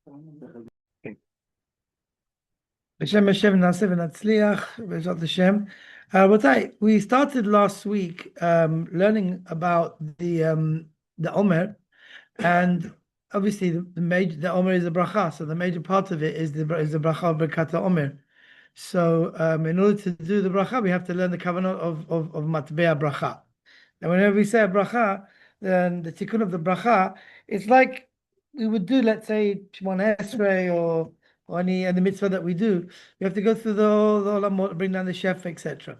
B'Shem Hashem Na'aseh v'Natzliach, B'ezrat Hashem. Rabotai, we started last week learning about the Omer, and obviously the Omer is a bracha, so the major part of it is the bracha of Birkat Omer. So in order to do the bracha, we have to learn the Kavanot of Matbeah Bracha. And whenever we say a bracha, then the tikkun of the bracha, it's like we would do, let's say, Shemona Esrei or any the mitzvah that we do. We have to go through the olamot, bring down the chef, etc.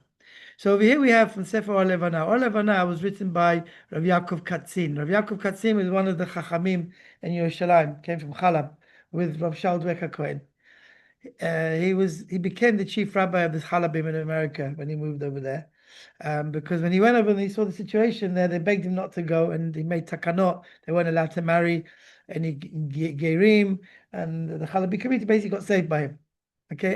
So over here we have from Sefer Halevana. Halevana was written by Rav Yaakov Katzin. Rav Yaakov Katzin was one of the Chachamim in Yerushalayim, came from Chalab with Rav Shaul Dwecker Cohen. He became the chief rabbi of the Chalabim in America when he moved over there. Because when he went over and he saw the situation there, they begged him not to go, and he made takanot. They weren't allowed to marry any gerim, and the Chalabi community basically got saved by him. Okay,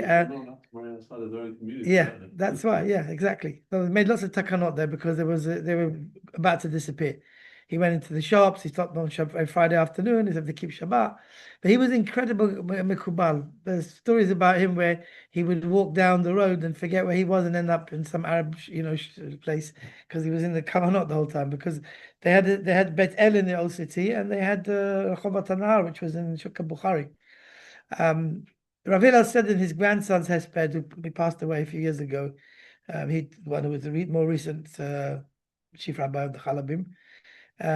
yeah, that's why. Yeah, exactly. So they made lots of takanot there because they were about to disappear. He went into the shops. He stopped on Shabbat, Friday afternoon. He said to keep Shabbat. But he was incredible mikubal. There's stories about him where he would walk down the road and forget where he was and end up in some Arab, place because he was in the Kavanot the whole time. Because they had Bet El in the old city and they had Chovat Anar, which was in Shukka Bukhari. Rav Hillel said in his grandson's hesped, who passed away a few years ago, one who was the more recent chief rabbi of the Chalabim.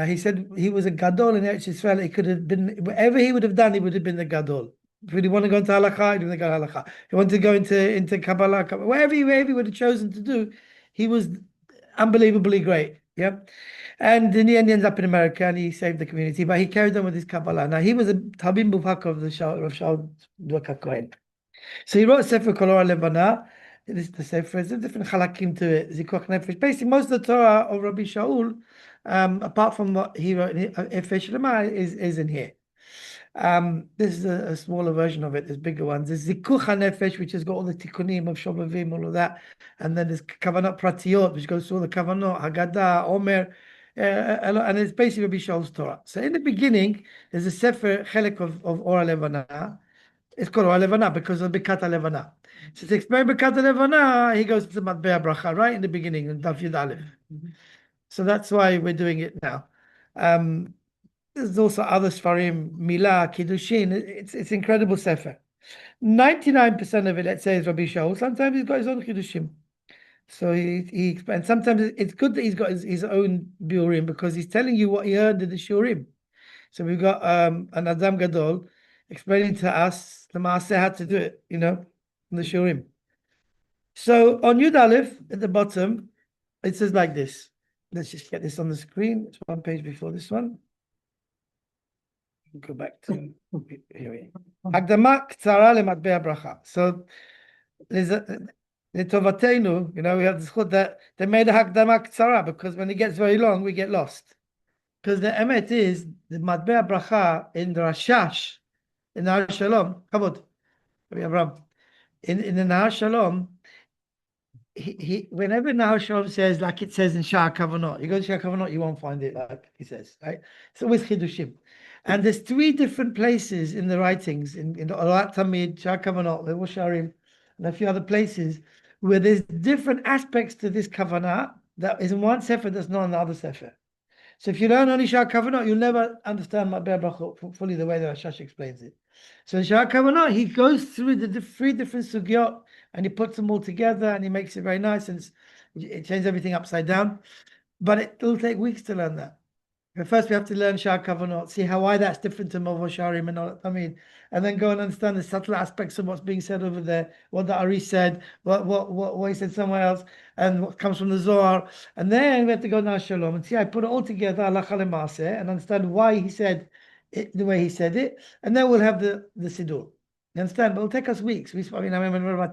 He said he was a gadol in Eretz Yisrael. He could have been whatever he would have done. He would have been the gadol. If he wanted to go into halakha, he would have gone to halakha. He wanted to go into Kabbalah, whatever he would have chosen to do, he was unbelievably great. Yeah, and in the end, he ends up in America and he saved the community. But he carried on with his Kabbalah. Now he was a Tabim Buvak of the Rav Shaul Dwecker Cohen. So he wrote a Sefer Kolor Halevana. This is the Sefer. There's different halakim to it. Zikuach Nefesh. Basically, most of the Torah of Rabbi Shaul, apart from what he wrote in Efesh Lema, is in here. This is a smaller version of it. There's bigger ones. There's Zikuach Nefesh, which has got all the tikkunim of Shobavim, all of that, and then there's Kavanot Pratiot, which goes through all the Kavanot, Haggadah, Omer, and it's basically Rabbi Shaul's Torah. So in the beginning, there's a Sefer Chelek of Or Halevana. It's called Halevana because of Birkat Halevana. So to explain Birkat Halevana, he goes to Matbeah Bracha right in the beginning in Daf Yud Aleph. So that's why we're doing it now. There's also other Sfarim, Milah, Kiddushin. It's incredible Sefer. 99% of it, let's say, is Rabbi Shaul. Sometimes he's got his own Kiddushim. So he and sometimes it's good that he's got his own Biurim because he's telling you what he heard in the Shurim. So we've got an Adam Gadol explaining to us the Maaseh how to do it, in the Shurim. So on Yud Aleph at the bottom, it says like this. Let's just get this on the screen. It's one page before this one. Go back to here. Hakdama Ktsara leMatbeah Bracha. So there's Letovatenu, we have this chut that they made a Hakdama Ktsara because when it gets very long, we get lost. Because the emet is the Matbeah Bracha in the Rashash, in the Nahar Shalom, Kavod, in the Nahar Shalom, he whenever Nahar Shalom says, like it says in Sha'ar Kavanot, you go to Sha'ar Kavanot, you won't find it like he says, right? So with Chidushim. And there's 3 different places in the writings, in the Orat Tamid, Sha'ar Kavanot, the Sharim, and a few other places, where there's different aspects to this Kavanah that is in one Sefer that's not in the other Sefer. So if you learn only Sha'ar Kavanot, you'll never understand Matbeah Bracha fully the way that Rashash explains it. So in Sha'ar Kavanot, he goes through the 3 different sugyot and he puts them all together and he makes it very nice and it changes everything upside down. But it'll take weeks to learn that. But first we have to learn Sha'ar Kavanot, see why that's different to Mavo Sharim and all that, and then go and understand the subtle aspects of what's being said over there, what the Ari said, what he said somewhere else, and what comes from the Zohar. And then we have to go to Shalom and see, I put it all together, halacha lemaseh, and understand why he said it the way he said it, and then we'll have the Siddur. You understand? But it'll take us weeks. I remember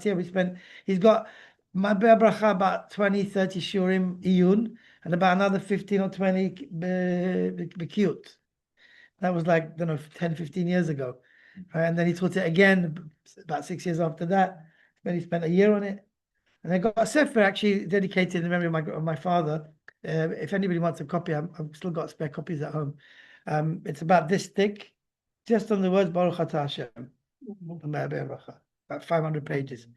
he's got Matbeah Bracha about 20, 30 Shurim Iyun, and about another 15 or 20 Bekiyut. That was like, 10, 15 years ago. Right? And then he taught it again about 6 years after that. Then he spent a year on it. And I got a Sefer actually dedicated in memory of my father. If anybody wants a copy, I've still got spare copies at home. It's about this thick, just on the words Baruch Atah Hashem, Matbeah Bracha, about 500 pages.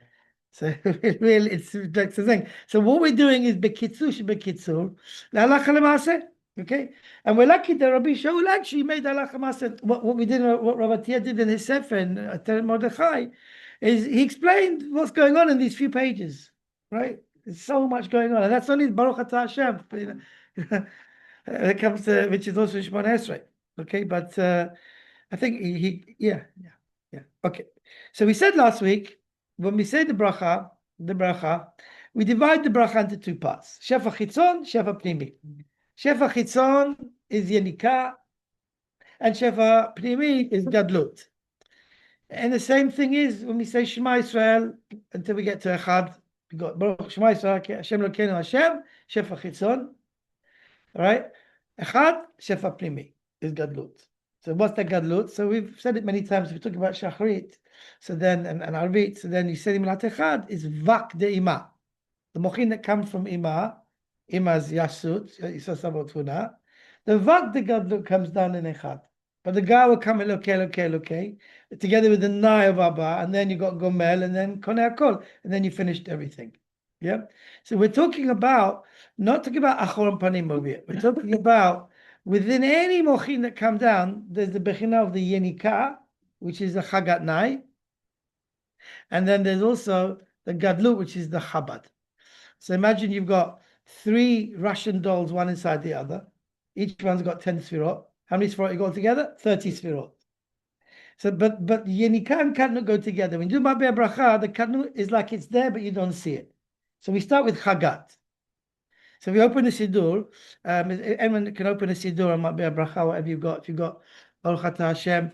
So really, it's like the thing. So what we're doing is bekitzur, la'alacha l'maaseh. Okay, and we're lucky that Rabbi Shaul actually made halacha l'maaseh. What we did, what Rabbi Tia did in his sefer in Teret Mordechai, is he explained what's going on in these few pages. Right, there's so much going on, and that's only Baruch Atah Hashem. You know, it comes to, which is also Shemona Esrei. Okay, but I think yeah. Okay, so we said last week, when we say the bracha, we divide the bracha into two parts: shefa chitzon, shefa pnimi. Shefa chitzon is yenika, and shefa pnimi is gadlut. And the same thing is when we say Shema Israel until we get to Echad. We got Baruch Shema Israel, Hashem Elokeinu Hashem, shefa chitzon. All right, Echad shefa pnimi is gadlut. So what's the gadlut? So we've said it many times. We talk about shacharit. So then, and arvit. So then you say Milat Echad is vak de ima. The mochin that comes from ima, ima's yasut, yisasavotuna. The vak de gadlut comes down in Echad. But the guy will come okay, together with the nai of Abba, and then you got gomel, and then konei hakol, and then you finished everything. Yeah. So we're talking about, not talking about achor panim over here. We're talking about within any mochin that come down, there's the bechina of the yenika, which is the chagat nai, and then there's also the gadlut, which is the chabad. So imagine you've got 3 Russian dolls, one inside the other. Each one's got 10 sfirot. How many sfirot you got together? 30 sfirot. So, but yenika and kadnut go together. When you do Matbeah Bracha, the kadnut is like it's there, but you don't see it. So we start with chagat. So we open the siddur. Anyone can open a siddur on Matbeah Bracha, whatever you've got. If you've got Baruch Atah Hashem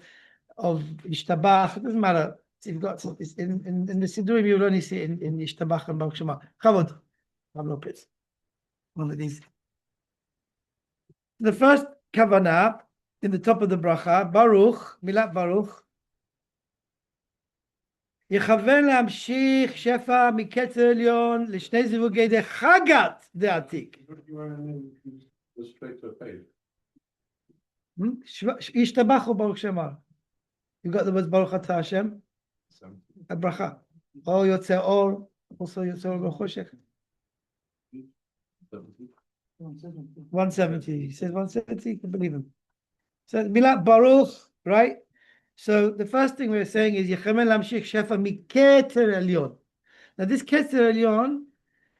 of Ishtabach, it doesn't matter. If you've got in the siddur, you'll only see it in Ishtabach and Baruch Shema. Kavanot. One of these. The first kavanah in the top of the bracha, Baruch, Milat Baruch. יכוון להמשיך שפע מקצר עליון לשני זיווגי דחגת דעתיק. ישתבח וברוך שמה. You got the words Baruch Atah Hashem? הברכה. או יוצא אור, also יוצא אור בחושך. 170. He says 170, you can believe him. So Milat Baruch, right? So the first thing we're saying is Yechamen Lamshich Shefa Miketer Elyon. Now this Keter Elyon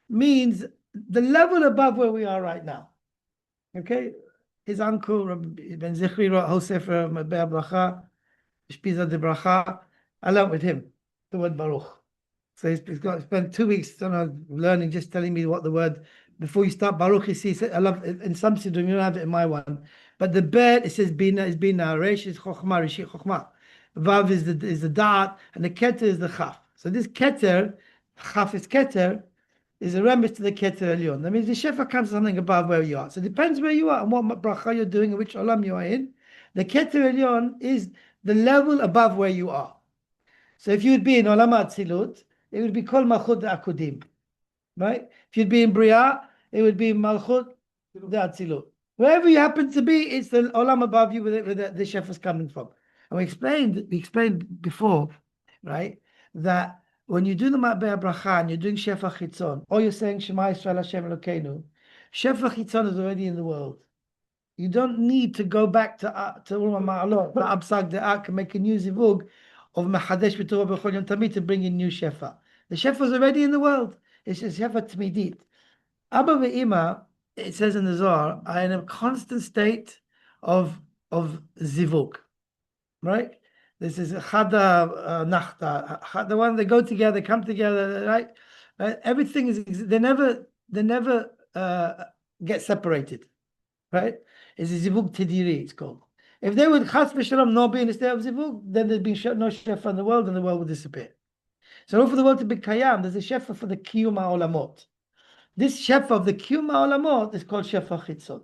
means the level above where we are right now. Okay? His uncle Rabbi Ben Zichri wrote a whole sefer Matbeah Bracha, Shpiza de Bracha. I learned with him the word Baruch. So he's spent 2 weeks learning, just telling me what the word. Before you start Baruch, you see, I love in some siddur, you don't have it in my one, but the bet it says Bina is Bina, Resh is Chochma, Rishi Chochma, Vav is the Da'at, and the Keter is the Chaf. So this Keter, Chaf is Keter, is a remnant to the Keter Elyon. That means the Shefa comes something above where you are. So it depends where you are and what bracha you're doing and which olam you are in. The Keter Elyon is the level above where you are. So if you would be in Olam Atzilut, it would be Kol Malchut Akudim. Right? If you'd be in Bria, it would be Malchut Atzilut. Wherever you happen to be, it's the Olam above you where the Shefa is coming from. And we explained before, right, that when you do the Matbeah Bracha and you're doing Shefa Chitzon, or you're saying Shema Yisrael Hashem Elokeinu, Shefa Chitzon is already in the world. You don't need to go back to Ulma Ma'alot, the Absag De'ak, and make a new zivug of Mahadesh B'Torah B'Chol Yom Tamid to bring in new Shefa. The Shefa is already in the world. It's just Shefa Tmidit. Abba ve'ima, it says in the Zohar, are in a constant state of zivug, right? This is chada nachta, the one they go together, come together, right? Everything is they never get separated, right? It's a zivug tidiri, it's called. If they would chas v'shalom not be in a state of zivug, then there'd be no shefa in the world, and the world would disappear. So for the world to be kayam, there's a shefa for the kiyum ha'olamot. This shefa of the kiyum ha'olamot is called shefa chitzon.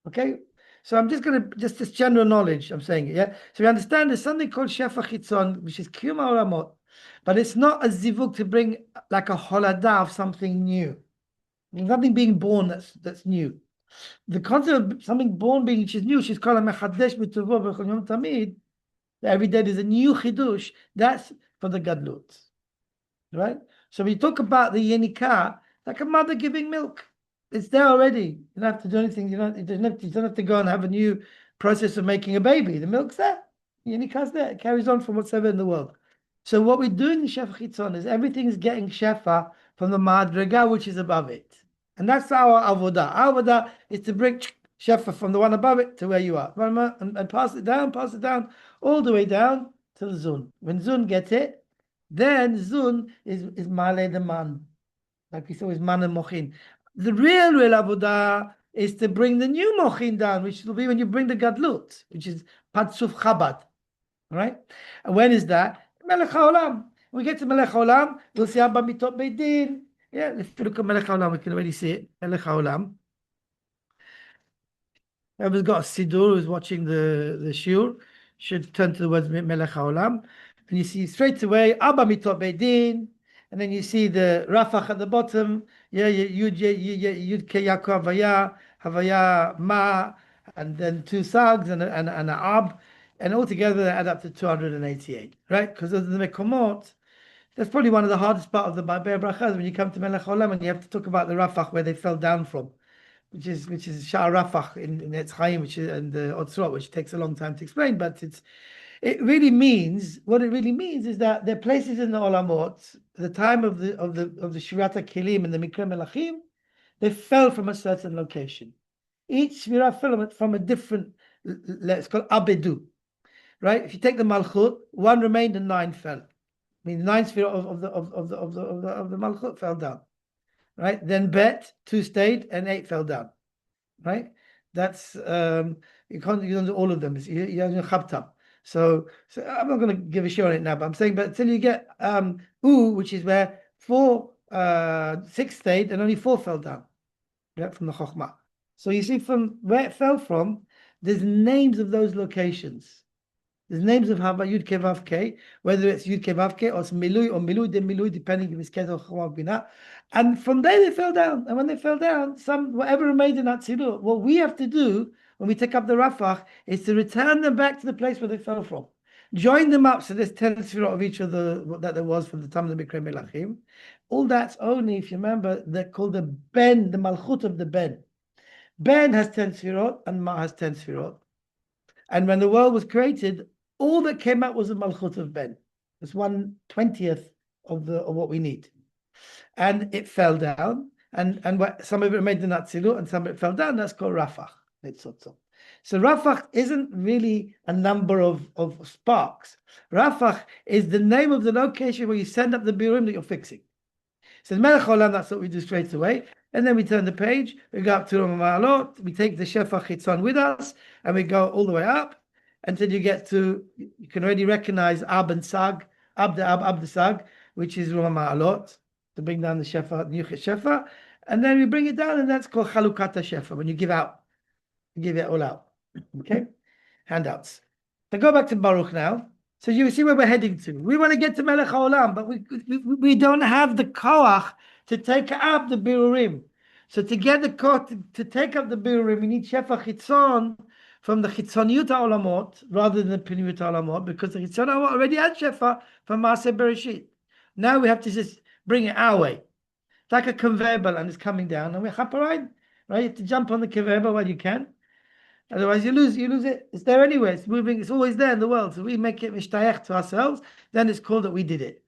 Okay, so I'm just going to just this general knowledge. I'm saying it, yeah. So we understand there's something called shefa chitzon, which is kiyum ha'olamot, but it's not a zivug to bring like a holada of something new. There's nothing being born that's new. The concept of something born being which is new, she's called a mechadesh b'tovo b'chol yom tamid, Every day there's a new chidush. That's for the gadlut, right? So we talk about the yenikah, like a mother giving milk. It's there already. You don't have to do anything. You don't have to go and have a new process of making a baby. The milk's there. Yenikah's there. It carries on from whatsoever in the world. So what we do in the Shefa Chitzon is everything is getting Shefa from the Madrega, which is above it. And that's our avodah. Our avodah is to bring Shefa from the one above it to where you are. And pass it down, all the way down to the Zun. When Zun gets it, then Zun is Male the man. Like we saw is man and Mochin. The real avodah is to bring the new Mochin down, which will be when you bring the Gadlut, which is Patsuf Chabad. Right? And when is that? Melech HaOlam. When we get to Melech HaOlam, we'll see Abba Mitot Beit Din. Yeah, if you look at Melech HaOlam, we can already see it. Melech HaOlam. Whoever's got a Siddur who's watching the shiur should turn to the words Melech HaOlam. And you see straight away Abba Mitot Beit Din. And then you see the Rafach at the bottom. Yeah, Yud Ke Yaakov Havaya Ma, and then two sags and an Ab. And altogether they add up to 288, right? Because of the Mekomot, that's probably one of the hardest part of the Matbeah Bracha when you come to Melech Olam and you have to talk about the Rafach where they fell down from, which is Sha'ar Rafach in Etz Chaim, which is and the Otzrot, which takes a long time to explain, but it really means what it really means is that there are places in the Olamot, the time of the Shirat Kelim and the Mikra Melachim, they fell from a certain location. Each Shvirah fell from a different, let's call it Abedu. Right? If you take the Malchut, one remained and 9 fell. I mean, 9 sphere of the Malchut fell down. Right? Then Bet, 2 stayed and 8 fell down. Right? That's you don't do all of them. You have Chabtam. So I'm not going to give a show on it now, but I'm saying, but until you get which is where 6 stayed and only 4 fell down. Right? From the Chokhmah. So you see from where it fell from, there's names of those locations. There's names of Hava Yud Ke Vav Ke, whether it's Yud Ke Vav Ke or it's Milui or Milui de Milui, depending if it's Ket or Chawal Bina. And from there they fell down. And when they fell down, whatever remained in Atzilut, what we have to do when we take up the Rafach is to return them back to the place where they fell from. Join them up. So there's 10 sefirot of each of that there was from the time of the Mikra Melachim. All that's only, if you remember, they're called the Ben, the Malchut of the Ben. Ben has 10 sefirot and Ma has 10 sefirot. And when the world was created, all that came out was the Malchut of Ben. It's 1/20th of what we need. And it fell down, and some of it remained in Atzilut, and some of it fell down. That's called Rafach. So Rafach isn't really a number of sparks. Rafach is the name of the location where you send up the biurim that you're fixing. So the Melech Olam, that's what we do straight away. And then we turn the page, we go up to Rama Ma'alot, we take the Shefa Chitzon with us, and we go all the way up until you get to, you can already recognize Ab and Sag, Ab the Sag, which is Rama Ma'alot, to bring down the Shefa, the Yuchet Shefa. And then we bring it down, and that's called Chalukata Shefa, when you give out. You give it all out. Okay? Handouts. So go back to Baruch now. So you see where we're heading to. We want to get to Melech HaOlam, but we don't have the koach to take up the birurim. So to get the koach to take up the birurim, we need Shefa Chitzon from the Chitzoniyut HaOlamot rather than the Pnimiyut HaOlamot, because the Chitzon HaOlamot already had Shefa from Maaseh Bereshit. Now we have to just bring it our way. It's like a conveyor belt and it's coming down, and we're chaparine, right? You have to jump on the conveyor belt while you can. Otherwise, you lose it. It's there anyway. It's moving. It's always there in the world. So we make it mishtayach to ourselves. Then it's called that we did it.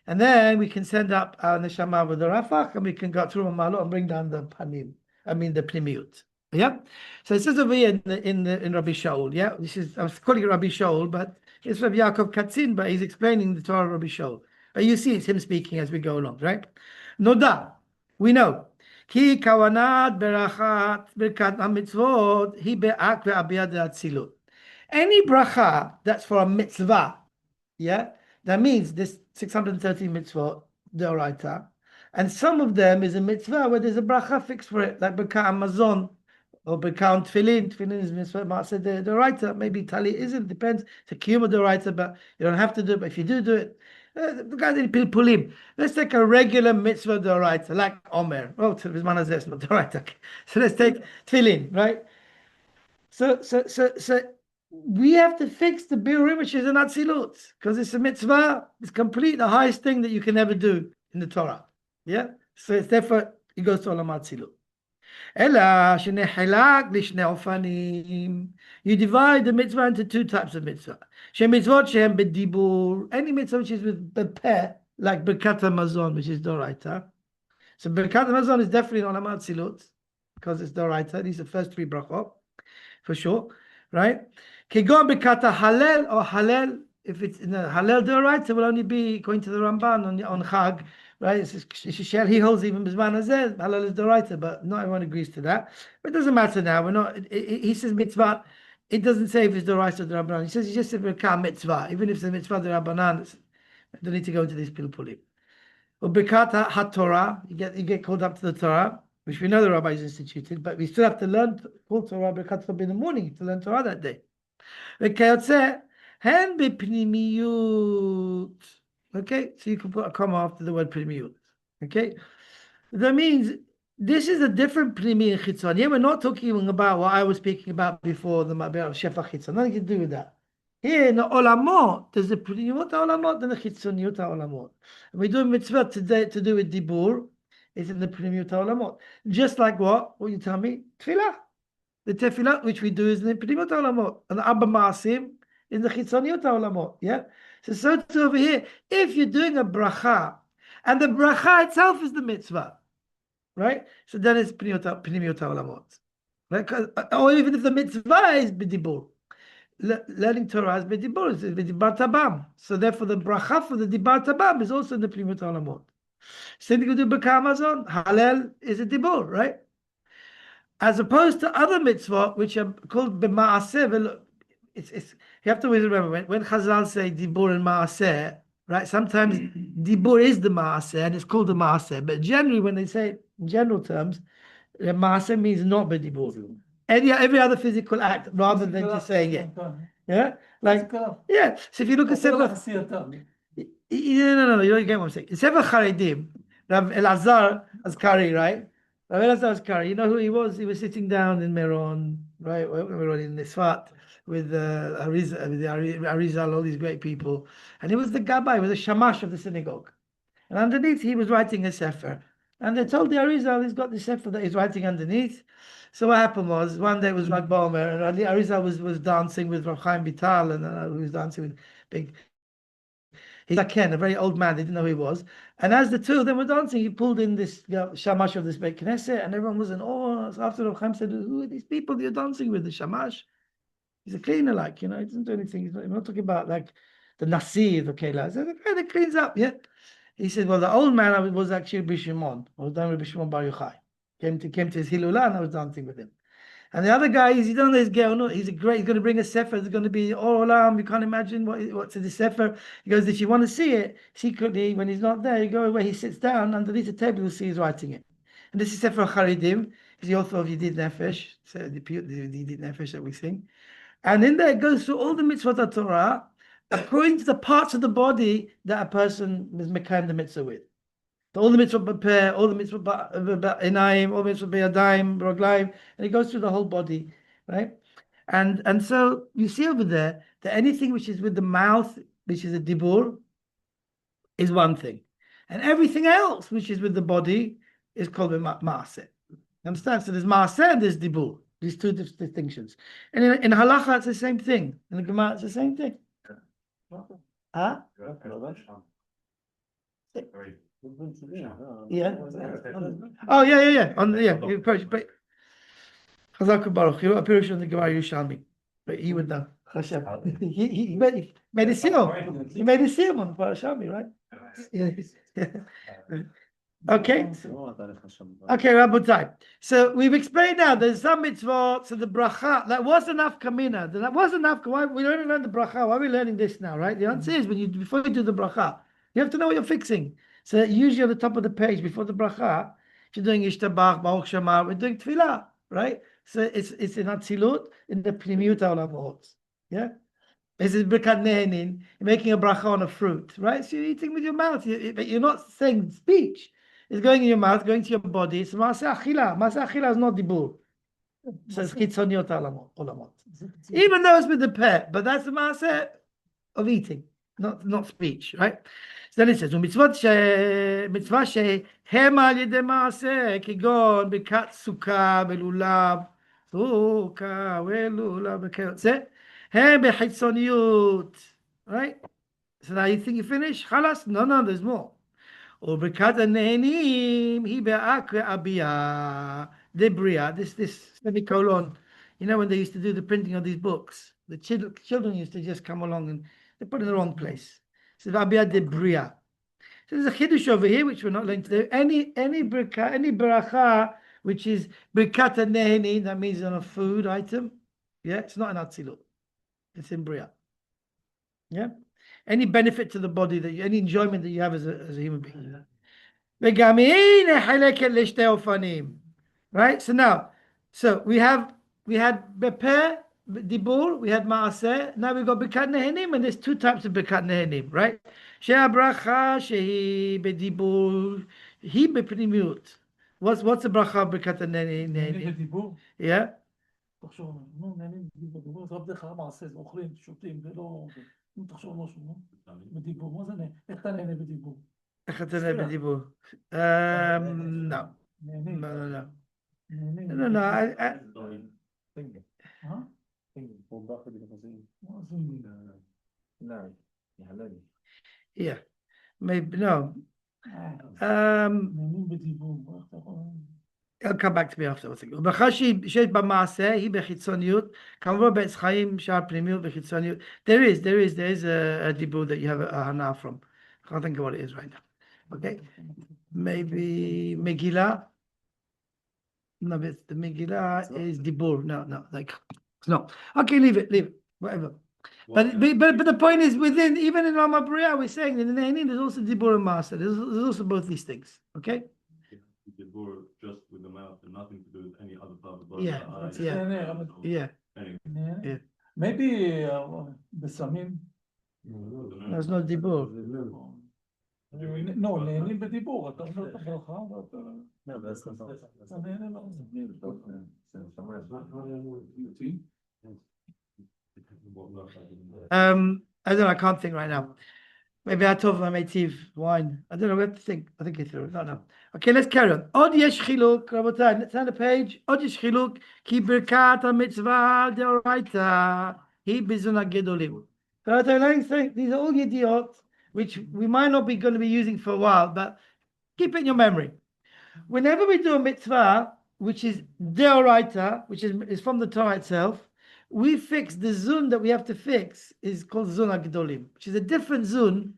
And then we can send up our neshama with the rafach, and we can go through Malot and bring down the panim. I mean the pnimiyut. Yeah. So it says over here in Rabbi Shaul. Yeah. This is, I was calling it Rabbi Shaul, but it's Rabbi Yaakov Katzin, but he's explaining the Torah of Rabbi Shaul. But you see, it's him speaking as we go along, right? Noda. We know. Ki kavanot berachat birkat hamitzvot hi be'ak ve'abiyad atzilut. Any bracha that's for a mitzvah, yeah, that means there's 613 mitzvot deoraita, and some of them is a mitzvah where there's a bracha fixed for it, like birkat hamazon or birkat tefillin. Tefillin is mitzvah maaseh deoraita. Maybe tali isn't. Depends. It's a kiyum deoraita, but you don't have to do it. But if you do it. The guys in Pilpulim. Let's take a regular mitzvah d'oraita, like Omer. Oh, Tzvizman Hazeh, not d'oraita. So let's take Tefillin, right? So we have to fix the biurim, which is an atzilut, because it's a mitzvah. It's complete, the highest thing that you can ever do in the Torah. Yeah, so it's therefore it goes to olam atzilut. Ela shenechelak lishne ofanim. You divide the mitzvah into two types of mitzvah. Shemitzvot shem bedibur. Any mitzvah which is with the peh, like Birkat Hamazon, which is doraita. So Birkat Hamazon is definitely on olam atzilut because it's doraita. These are the first three brachot for sure, right? Kigon Birkat Halel or Halel. If it's in the Halel doraita, it will only be according to the Ramban on Chag. Right, he holds even Bizman Hazeh, halal is the writer, but not everyone agrees to that. But it doesn't matter now. We're not. He says mitzvah. It doesn't say if it's the writer or the rabbanan. He says he just said mitzvah. Even if it's the mitzvah the rabbanan, I don't need to go into these pilpulim. Or Birkat HaTorah, you get called up to the Torah, which we know the rabbis instituted, but we still have to learn full Torah Birkat Torah in the morning to learn Torah that day. Hen b'pnimiyut. Okay, so you can put a comma after the word pnimiyut. Okay, that means this is a different pnimi and chitzon. Yeah, we're not talking about what I was speaking about before, the Matbeah Shefa chitzon. Nothing to do with that. Here in the olamot, there's the pnimiyut olamot and the chitzoniyut olamot. And we do a mitzvah today to do with dibur. It's in the pnimiyut olamot. Just like what? What you tell me? Tefillah. The tefillah which we do is in the pnimiyut olamot, and the abba maasim in the chitzoniyut olamot. Yeah. So too over here, if you're doing a bracha, and the bracha itself is the mitzvah, right? So then it's pnimiyut olamot, right? Or even if the mitzvah is b'dibur, learning Torah is b'dibur, it's b'dibar tabam. So therefore, the bracha for the dibar tabam is also in the pnimiyut olamot. Same thing with the Birkat Hamazon. Halel is a dibur, right? As opposed to other mitzvah which are called b'maaseh. It's you have to always remember when Chazal say dibur and maaseh, right? Sometimes dibur is the maaseh and it's called the maaseh, but generally when they say in general terms, the maaseh means not b'dibur. Every other physical act rather than just saying it. Yeah, like yeah. So if you look at Sefer, no, you don't get what I'm saying. Sefer Charedim, Rav Elazar Azkari, right? Rav Elazar Azkari, you know who he was? He was sitting down in Meron, right? Meron in Nisfat with Arizal, all these great people, and he was the gabbai, he was the shamash of the synagogue, and underneath he was writing a sefer, and they told the Arizal he's got the sefer that he's writing underneath. So what happened was one day it was Lag Bomer, and Arizal was dancing with Rav Chaim Vital, and he was dancing with big. He's like Ken, a very old man. They didn't know who he was. And as the two of them were dancing, he pulled in this shamash of this Beit Knesset, and everyone was in awe. So after Rav Chaim said, "Who are these people you're dancing with? The shamash? He's a cleaner, like, he doesn't do anything. He's not talking about like the Nasir, the Kela. So the guy that cleans up, yeah." He said, "Well, the old man was actually Rabbi Shimon. I was done with Rabbi Shimon Bar Yochai. Came to his Hilula, and I was dancing with him. And the other guy, he don't know his girl. He's going to bring a sefer. It's going to be all olam. You can't imagine what's in the sefer." He goes, "If you want to see it secretly, when he's not there, you go where he sits down underneath the table. You'll see he's writing it." And this is Sefer Charedim. He's the author of Yedid Nefesh, so the Yedid Nefesh that we sing. And in there it goes through all the mitzvot of Torah according to the parts of the body that a person is mekayim the mitzvah with. So all the mitzvot b'peh, all the mitzvot b'inayim, all the mitzvot b'yadayim, b'roglayim, and it goes through the whole body, right? And so you see over there that anything which is with the mouth, which is a dibur, is one thing, and everything else which is with the body is called maaseh. Understand? So there's maaseh and there's dibur. These two distinctions. And in halacha, it's the same thing. In the Gemara, it's the same thing. Huh? Yeah. Oh, yeah. You approach, but Chazak Baruch, you wrote a pirush on the Gemara Yerushalmi, but he would know. Hashem. He made a seal. He made a seal on Yerushalmi, right? Yeah. Okay. Okay, Rabotai. So we've explained now there's some mitzvot, so the bracha, that was enough kamina. That was enough. Why we only learn the bracha? Why are we learning this now, right? The answer is before you do the bracha, you have to know what you're fixing. So usually on the top of the page before the bracha, if you're doing Ishtabach, Baruch Shema, we're doing tefillah, right? So it's in Atzilut, in the Pnimiyut HaOlamot. Yeah? This is Birkat Nehenin, you're making a bracha on a fruit, right? So you're eating with your mouth, but you're not saying speech. It's going in your mouth, going to your body. It's Maaseh Achila. Maaseh Achila is not dibur. So it's chitzoniot olamot. Even though it's with the pet, but that's the maaseh of eating, not speech, right? So then it says, מצווה שהם על ידי מעשה, כגון ברכת סוכה ולולב, סוכה ולולב וכיוצא, הם בחיצוניות, right? So now you think you finished? خلاص? No, there's more. וברכת הנהנים היא באקרא אביה דבריאה, this semicolon. You know when they used to do the printing of these books, the children used to just come along and they put it in the wrong place. So abia debria. So there's a chiddush over here which we're not going to do. Any bracha which is brikat neheni, that means on a food item. Yeah, it's not an atzilut. It's in bria. Yeah, any benefit to the body any enjoyment that you have as a human being. Right. So we had beper, dibur, we had maaseh. Now we got bekat nehenim, and there's two types of bekat nehenim, right? She'abracha shehi bedibur, he bepnimiut. What's the bracha of bekat nehenim? Yeah. תחשוב, נו, נהנים בדיבור, זה בדרך כלל מעשה, אוכלים, שותים, ולא... נו, תחשוב משהו, נו? בדיבור, מה זה נהנה? איך אתה נהנה בדיבור? איך אתה נהנה בדיבור? No. Yeah, maybe, no. I'll come back to me after. ברכה שיש במעשה היא בחיצוניות, כמובן בעץ חיים שער פנימיות בחיצוניות. There is a dibur that you have a hana from. I can't think of what it is right now. Okay, maybe Megillah. No, but the Megillah is dibur. No. Okay, leave it, whatever. But the point is, even in Rama Bria, we're saying in the Nehenim there's also dibur and master. There's also both these things. Okay. Dibur just with the mouth and nothing to do with any other part of the body. Yeah. Maybe בסמים. There's no dibur. No, נהנים בדיבור, אתה אומר את הברכה ואתה... I don't know, I can't think right now. Maybe I told my Métiv wine. I don't know, we have to think. I think it's through. No. Okay, let's carry on. Od yesh chiluk, Rabotai, let's turn the page. Od yesh chiluk, ki birkat ha-mitzvah deoraita, hi bizun ha-gedolim. So these are all yediot, which we might not be going to be using for a while, but keep it in your memory. Whenever we do a mitzvah, which is deoraita, which is from the Torah itself, we fix the zun that we have to fix is called zun ha-gedolim, which is a different zun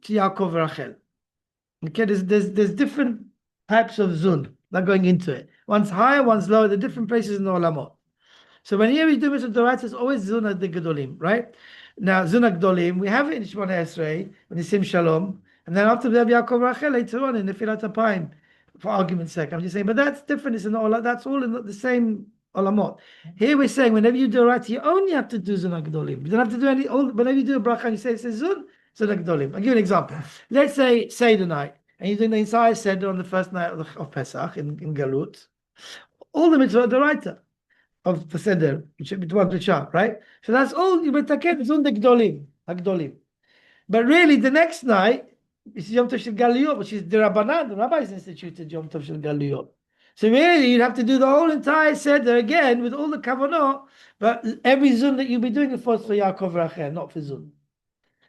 to Yaakov Rachel. Okay, there's different types of zun that are going into it. One's higher, one's lower. The different places in the olamot. So when here we do mitzvah deoraita, it's always zun ha-gedolim, right? Now zun ha-gedolim, we have it in Shemona Esrei, in the Sim Shalom, and then after we have Yaakov Rachel later on in the Filat Apayim, for argument's sake. I'm just saying, but that's different. It's in the that's all in the same olamot. Here we're saying whenever you do right, you only have to do zun ha-gedolim. You don't have to do whenever you do a bracha and you say zun ha-gedolim. I'll give you an example. Let's say Seder night, and you're doing the entire Seder on the first night of Pesach in Galut. All the mitzvah deoraita of the Seder, which should be Tishah, right? So that's all you metaken zun ha-gedolim. But really, the next night is Yom Tov Shel Galuyot, which is the Rabbanan. The rabbis instituted Yom Tov Shel Galuyot. So really, you'd have to do the whole entire Seder again with all the Kavanot, but every Zun that you'll be doing it for Yaakov Rachel, not for Zun.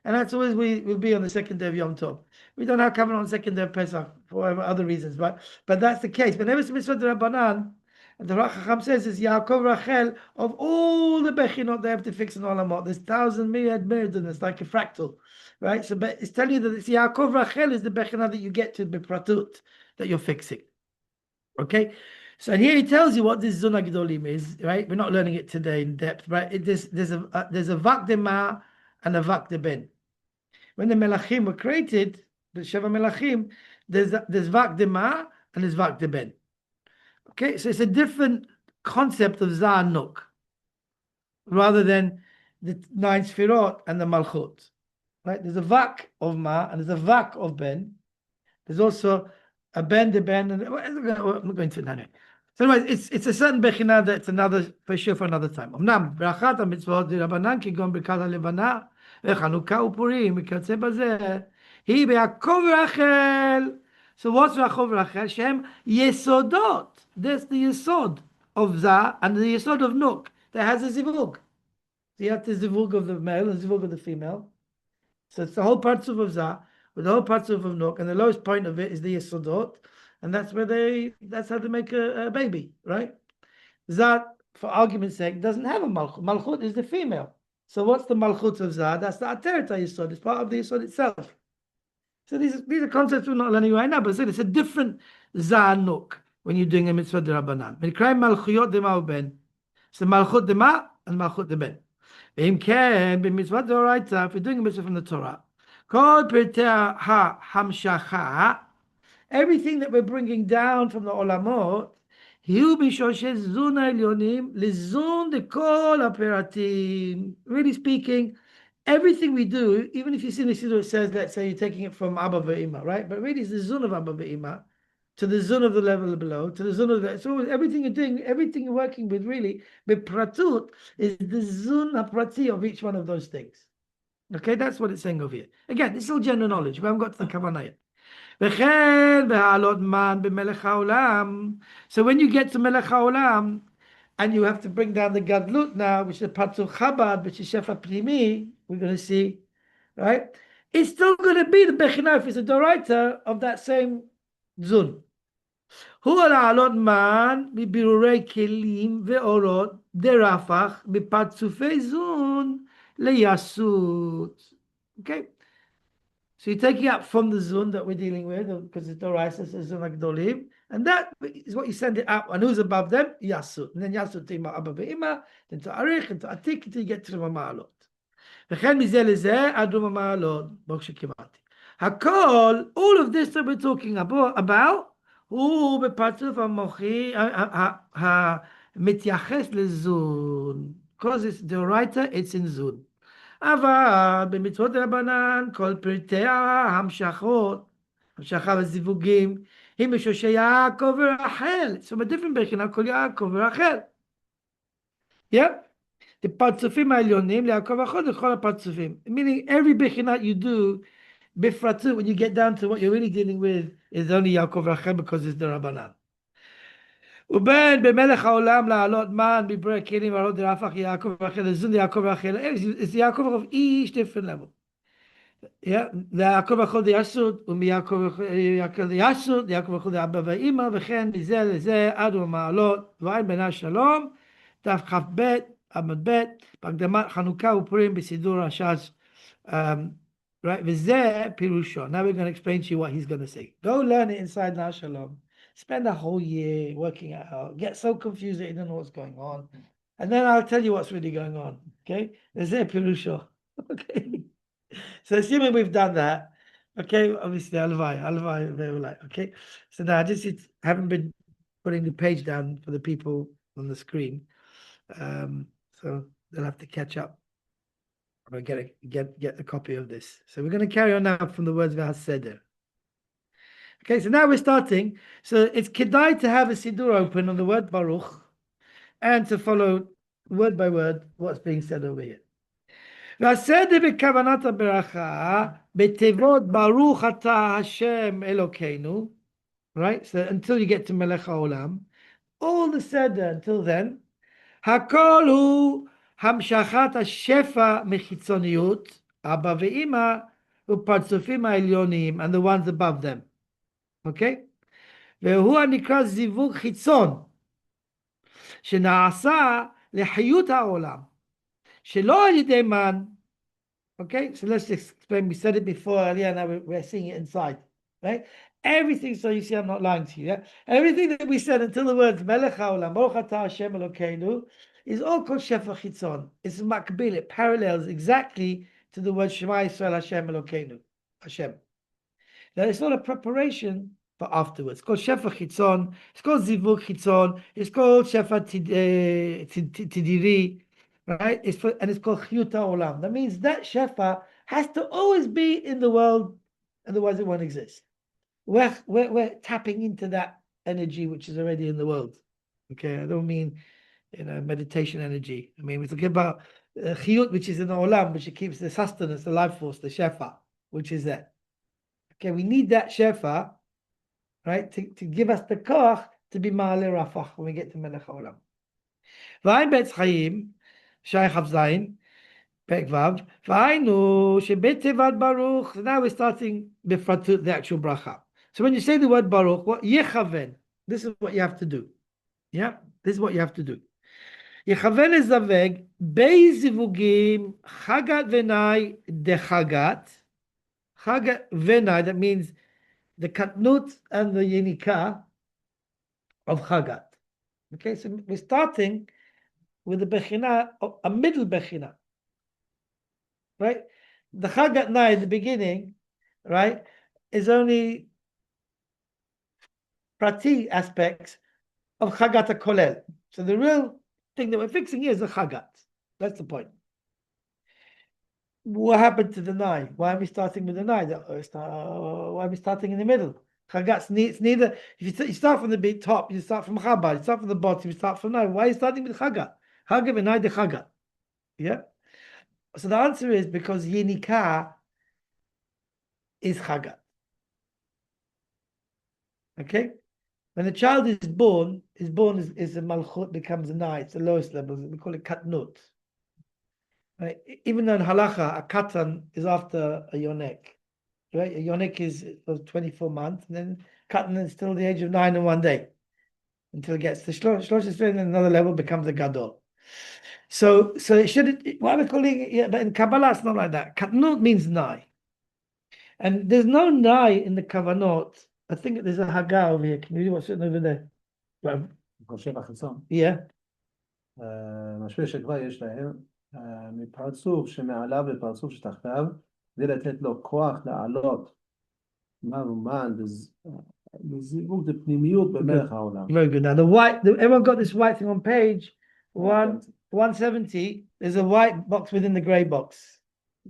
And that's always will be on the second day of Yom Tov. We don't have Kavanot on the second day of Pesach for other reasons, but that's the case. Whenever it's Mitzvah the Rabbanan, and the Racham says is Yaakov Rachel, of all the Bechinot they have to fix in Olamot, there's 1,000 myriad it's like a fractal, right? So but it's telling you that it's Yaakov Rachel is the Bechinot that you get to Bepratut, that you're fixing. Okay, so here he tells you what this Zun ha-gedolim is, right? We're not learning it today in depth, right? There's a vak de ma and a vak de ben. When the melachim were created, the Sheva melachim, there's vak de ma and there's vak de ben. Okay, so it's a different concept of Za'anuk rather than the 9 Sfirot and the Malchut. Right? There's a vak of ma and there's a vak of ben. There's also a ben, the ben, and I'm not going to it now. So anyways, it's a certain bechina that's another for sure for another time. Amnam brachat mitzvot dirabanan kigon birkat halevana vechanukah upurim mikatze bazeh hi beYaakov Rachel. So what's Yaakov Rachel? Shem yesodot. That's the yesod of Zah and the yesod of Nuk that has a zivug. So you have the zivug of the male and zivug of the female. So it's the whole parts of Zah with the whole parts of Nuk, and the lowest point of it is the yesodot, and that's how they make a baby, right? Zah, for argument's sake, doesn't have a malchut. Malchut is the female. So what's the malchut of Zah? That's the ateret yesod. It's part of the yesod itself. So these are concepts we're not learning right now, but it's a different Zah Nuk when you're doing a mitzvah d'Rabbanan. Mikray malchuyot dema uben. So malchut dema and malchut deben. If you're doing a mitzvah from the Torah, everything that we're bringing down from the olamot, really speaking, everything we do, even if you see the Siddur, it says, let's say you're taking it from Abba Ve'ima, right? But really it's the zun of Abba Ve'ima to the zun of the level below, to the zun of the... So everything you're doing, everything you're working with, really, bepratut, is the zun haprati of each one of those things. Okay, that's what it's saying over here. Again, it's all general knowledge. We haven't got to the Kavanot yet. So when you get to Melech HaOlam, and you have to bring down the Gadlut now, which is Patur Chabad, which is Shefa Primi, we're going to see, right? It's still going to be the Bechina, if it's a Doraita, of that same Zun. הוא לעלות מן מבירורי כלים ואורות דרפח בפרצופי זון ליסות. Okay? So you're taking out from the zun that we're dealing with, because it's Doraisa, it's zun agdolim, and that is what you send it out. And who's above them? Yasut. And then Yasut to Ima Abba Ve'ima, then to Arich, and to Atik, until you get to the Ma'alot. וכן מזה לזה עד המעלות, ברוך שכיוונתי. הכל, all of this that we're talking about, הוא בפרצוף המוחי המתייחס לזון. Because it's the writer, it's in זון. אבל במצוות רבנן כל פרטי ההמשכות, המשכה והזיווגים, היא משושי יעקב ורחל. So a different בחינה כל יעקב ורחל. Yeah? The partzufim העליונים ליעקב ורחל לכל הפרצופים. Meaning every בחינה you do, בפרטות, when you get down to what you're really dealing with, is only יעקב ורחל because it's the רבנן. ובין במלך העולם לעלות מן בברא כלים לעלות דרפח יעקב ורחל לזון יעקב ורחל. It's Yaakov of each different level. Yeah, יעקב ורחל דיסוד ומיעקב ורחל דיסוד יעקב ורחל דאבא ואמא וכן מזה לזה עד ומעלות ועין בנה שלום תכ"ב עמוד ב' בהקדמת חנוכה ופורים בסידור רש"ש. Right, וזה פירושו. Now we're going to explain to you what he's going to say. Go learn it inside Nar Shalom. Spend a whole year working it out. Get so confused that you don't know what's going on. And then I'll tell you what's really going on. Okay? וזה פירושו. Okay? So assuming we've done that, okay, obviously, הלוואי, ואולי, okay? So now I just haven't been putting the page down for the people on the screen. So they'll have to catch up. Or get a copy of this. So we're going to carry on now from the words V'haseder. Okay, so now we're starting. So it's kedai to have a siddur open on the word Baruch and to follow word by word what's being said over here. והסדר בכוונת הברכה בתיבות ברוך אתה השם אלוקינו, right? So until you get to Melech HaOlam, all the seder until then, הכל הוא המשכת השפע מחיצוניות, אבא ואמא ופרצופים העליונים, and the ones above them. Okay? והוא הנקרא זיווג חיצון, שנעשה לחיות העולם, שלא על ידי מן. Okay, so let's just explain. We said it before earlier, now we're seeing it inside, right? Everything, so you see, I'm not lying to you. Yeah? Everything that we said until the words Melech HaOlam, Baruch Atah Hashem Elokeinu, is all called Shefa Chitzon. It's makbil, it parallels exactly to the word Shema Yisrael Hashem Elokeinu, Hashem. Now it's not a preparation for afterwards. It's called Shefa Chitzon, it's called Zivug Chitzon, it's called Shefa Tidiri, right? It's called Chiyut HaOlam. That means that Shefa has to always be in the world, otherwise it won't exist. We're tapping into that energy which is already in the world. Okay, I don't mean meditation energy. I mean, we're talking about chiyut, which is in the olam, which it keeps the sustenance, the life force, the shefa, which is there. Okay, we need that shefa, right, to give us the koch to be ma'ale rafach when we get to melech haolam. V'ayin betz chayim, shai chav zayin, pek vav, v'ayinu shebet tevad baruch. Now we're starting befratut, the actual bracha. So when you say the word baruch, what yechaven? This is what you have to do. Yeah, this is what you have to do. Yechaven lezaveg beizivugim chagat venai dechagat. Chagat venai, that means the katnut and the yenika of chagat. Okay, so we're starting with the bechina, a middle bechina, right? The chagat nai in the beginning, right, is only prati aspects of chagat kolel. So the real thing that we're fixing here is the chagat. That's the point. What happened to the nai? Why are we starting with the nai? Why are we starting in the middle? Chagat's it's neither. If you start from the top, you start from Chabad. You start from the bottom, you start from nai. Why are you starting with chagat? Chagat and nai de chagat. Yeah. So the answer is because yenika is chagat. Okay. When a child is born is a malchut, becomes a nai. It's the lowest level. We call it katnut. Right? Even though in halacha, a katan is after a yonek. Right? A yonek is 24 months, and then katan is still the age of 9 and 1 day until it gets to shlosh esrei, and another level becomes a gadol. So it should. What we're calling it, yeah, but in Kabbalah it's not like that. Katnut means nai, and there's no nai in the Kavanot. I think there's a haga over here. Can you see what's sitting over there? Well, yeah. משפיע שכבר יש להם מפרצוף שמעליו לפרצוף שתחתיו, כדי לתת לו כוח לעלות מהרומן בזיווג דפנימיות במלך העולם. Very good. Now everyone got this white thing on page 170. There's a white box within the grey box.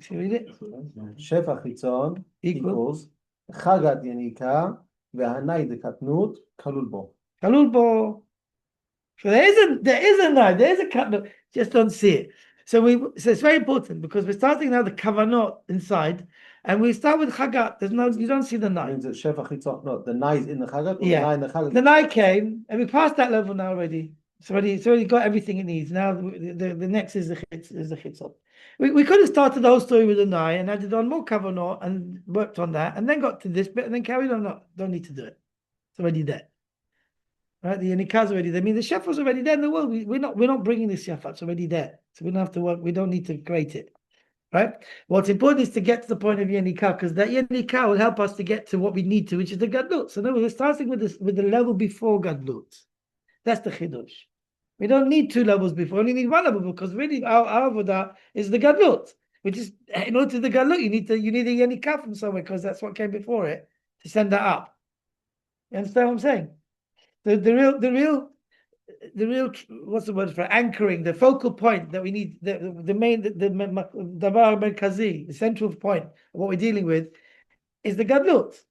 You read it? שפע חיצון equals חגת יניקה והנאי דקטנות כלול בו. כלול בו. So there is a nai, there is a katnut, just don't see it. So it's very important because we're starting now the kavanot inside, and we start with chagat. You don't see the nai. Means that shefach hitzot, no, the nai is in the chagat. Or Yeah, the nai in the chagat. The nai came, and we passed that level now already. It's already got everything it needs. Now the next is the chitzot. We could have started the whole story with the nai and added on more kavanot and worked on that, and then got to this bit and then carried on. No, don't need to do it. It's already there. Right, the Yanikah is already there. I mean, the shefa is already there in the world. We're not bringing this shefa. It's already there, so we don't have to work. We don't need to create it. Right. What's important is to get to the point of Yanikah, because that Yanikah will help us to get to what we need to, which is the gadlut. So now we're starting with the level before gadlut. That's the chidush. We don't need 2 levels before. We only need 1 level because really our avodah is the gadlut, which is in order to the gadlut you need a Yanikah from somewhere because that's what came before it to send that up. You understand what I'm saying? The real what's the word for anchoring, the focal point that we need, the main davar merkazi, the central point of what we're dealing with is the gadlut.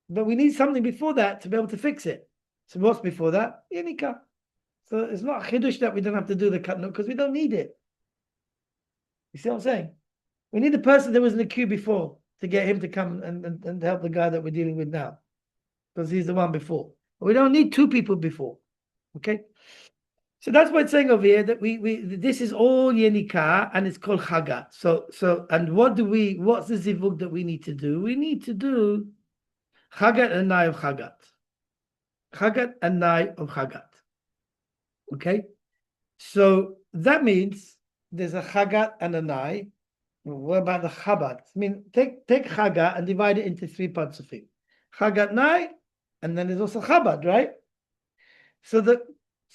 But we need something before that to be able to fix it. So what's before that? Yanika. So it's not chidush that we don't have to do the katnut because we don't need it. You see what I'm saying? We need the person that was in the queue before to get him to come and help the guy that we're dealing with now, because he's the one before. We don't need 2 people before. Okay? So that's what it's saying over here, that this is all yenika and it's called chagat. So and what's the zivug that we need to do? We need to do chagat and nai of chagat. Chagat and nai of chagat. Okay? So that means there's a chagat and a nai. What about the chabad? I mean, take chagat and divide it into 3 parts of it. Chagat nai, and then there's also Chabad, right? So the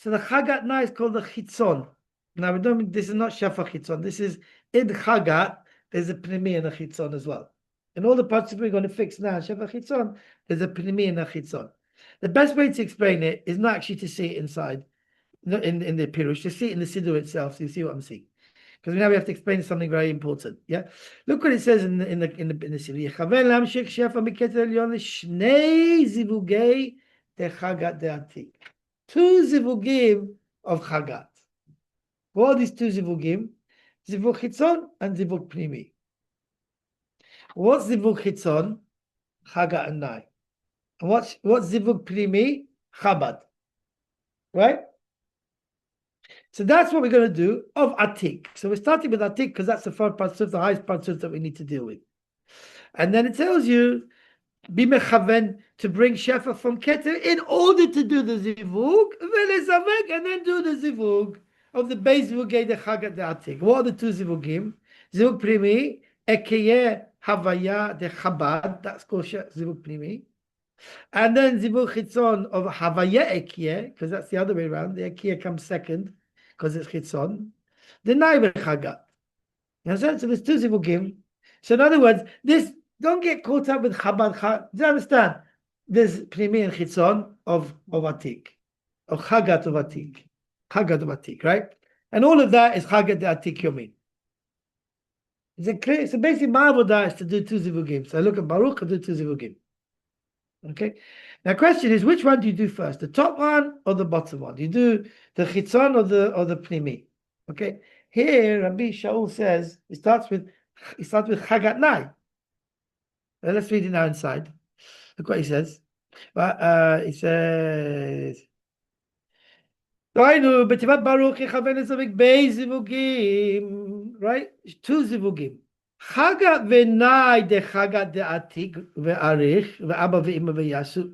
Chagat now is called the Chitzon. Now this is not Shafa Chitzon. This is in Chagat. There's a Pnimi and a Chitzon as well. And all the parts that we're going to fix now, Shafa Chitzon, there's a Pnimi and a Chitzon. The best way to explain it is not actually to see it inside, in the Pirush, to see it in the Siddur itself. So you see what I'm saying. Because now we have to explain something very important. Yeah, look what it says in the Siddur. Yechaven lamshik shefa miketer elyon shnei zivugei techagat de'atik. two zivugim of Chagat. What are these two zivugim? Zivug chitzon and zivug pnimi. What's zivug chitzon? Chagat and Nai. And what's zivug pnimi? Chabad. Right? So that's what we're going to do of Atik. So we're starting with Atik because that's the first parsuf, the highest parsuf that we need to deal with. And then it tells you, be mechaven, to bring shefa from Keter in order to do the zivug, and then do the zivug of the base zivugay de Chagat de Atik. What are the two zivugim? Zivug primi, ekeye havaya de Chabad, that's called zivug primi. And then zivug chitzon of havaya ekye, because that's the other way around. The ekye comes second because it's chitzon. The nai Chagat. You understand? So there's two zivugim. So in other words, this, don't get caught up with Chabad. Do you understand? There's primi and chitzon of Atik, of Chagat of Atik, Chagat of Atik, right? And all of that is Chagat de Atik Yomin. Is it clear? So basically, my avodah is to do two zivugim. So I look at Baruch and do two zivugim. Okay. Now, question is, which one do you do first, the top one or the bottom one? Do you do the chitzon or the pnimi? Okay. Here, Rabbi Shaul says it starts with Chagat Nai. Let's read it now inside. Look what he says. He says, right? Two zivugim. Chagat v'nai de Chagat de Atik ve'arich ve'aba ve'ima ve'yasu.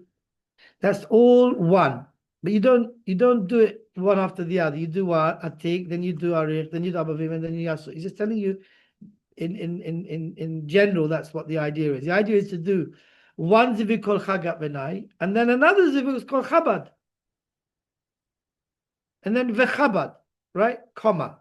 That's all one. But you don't do it one after the other. You do one Atik, then you do Arich, then you do Abba ve'ima, and then you Yasu. He's just telling you in general, that's what the idea is. The idea is to do one zivug called Chagat v'nai, and then another zivug is called Chabad. And then v'chabad, right? Comma.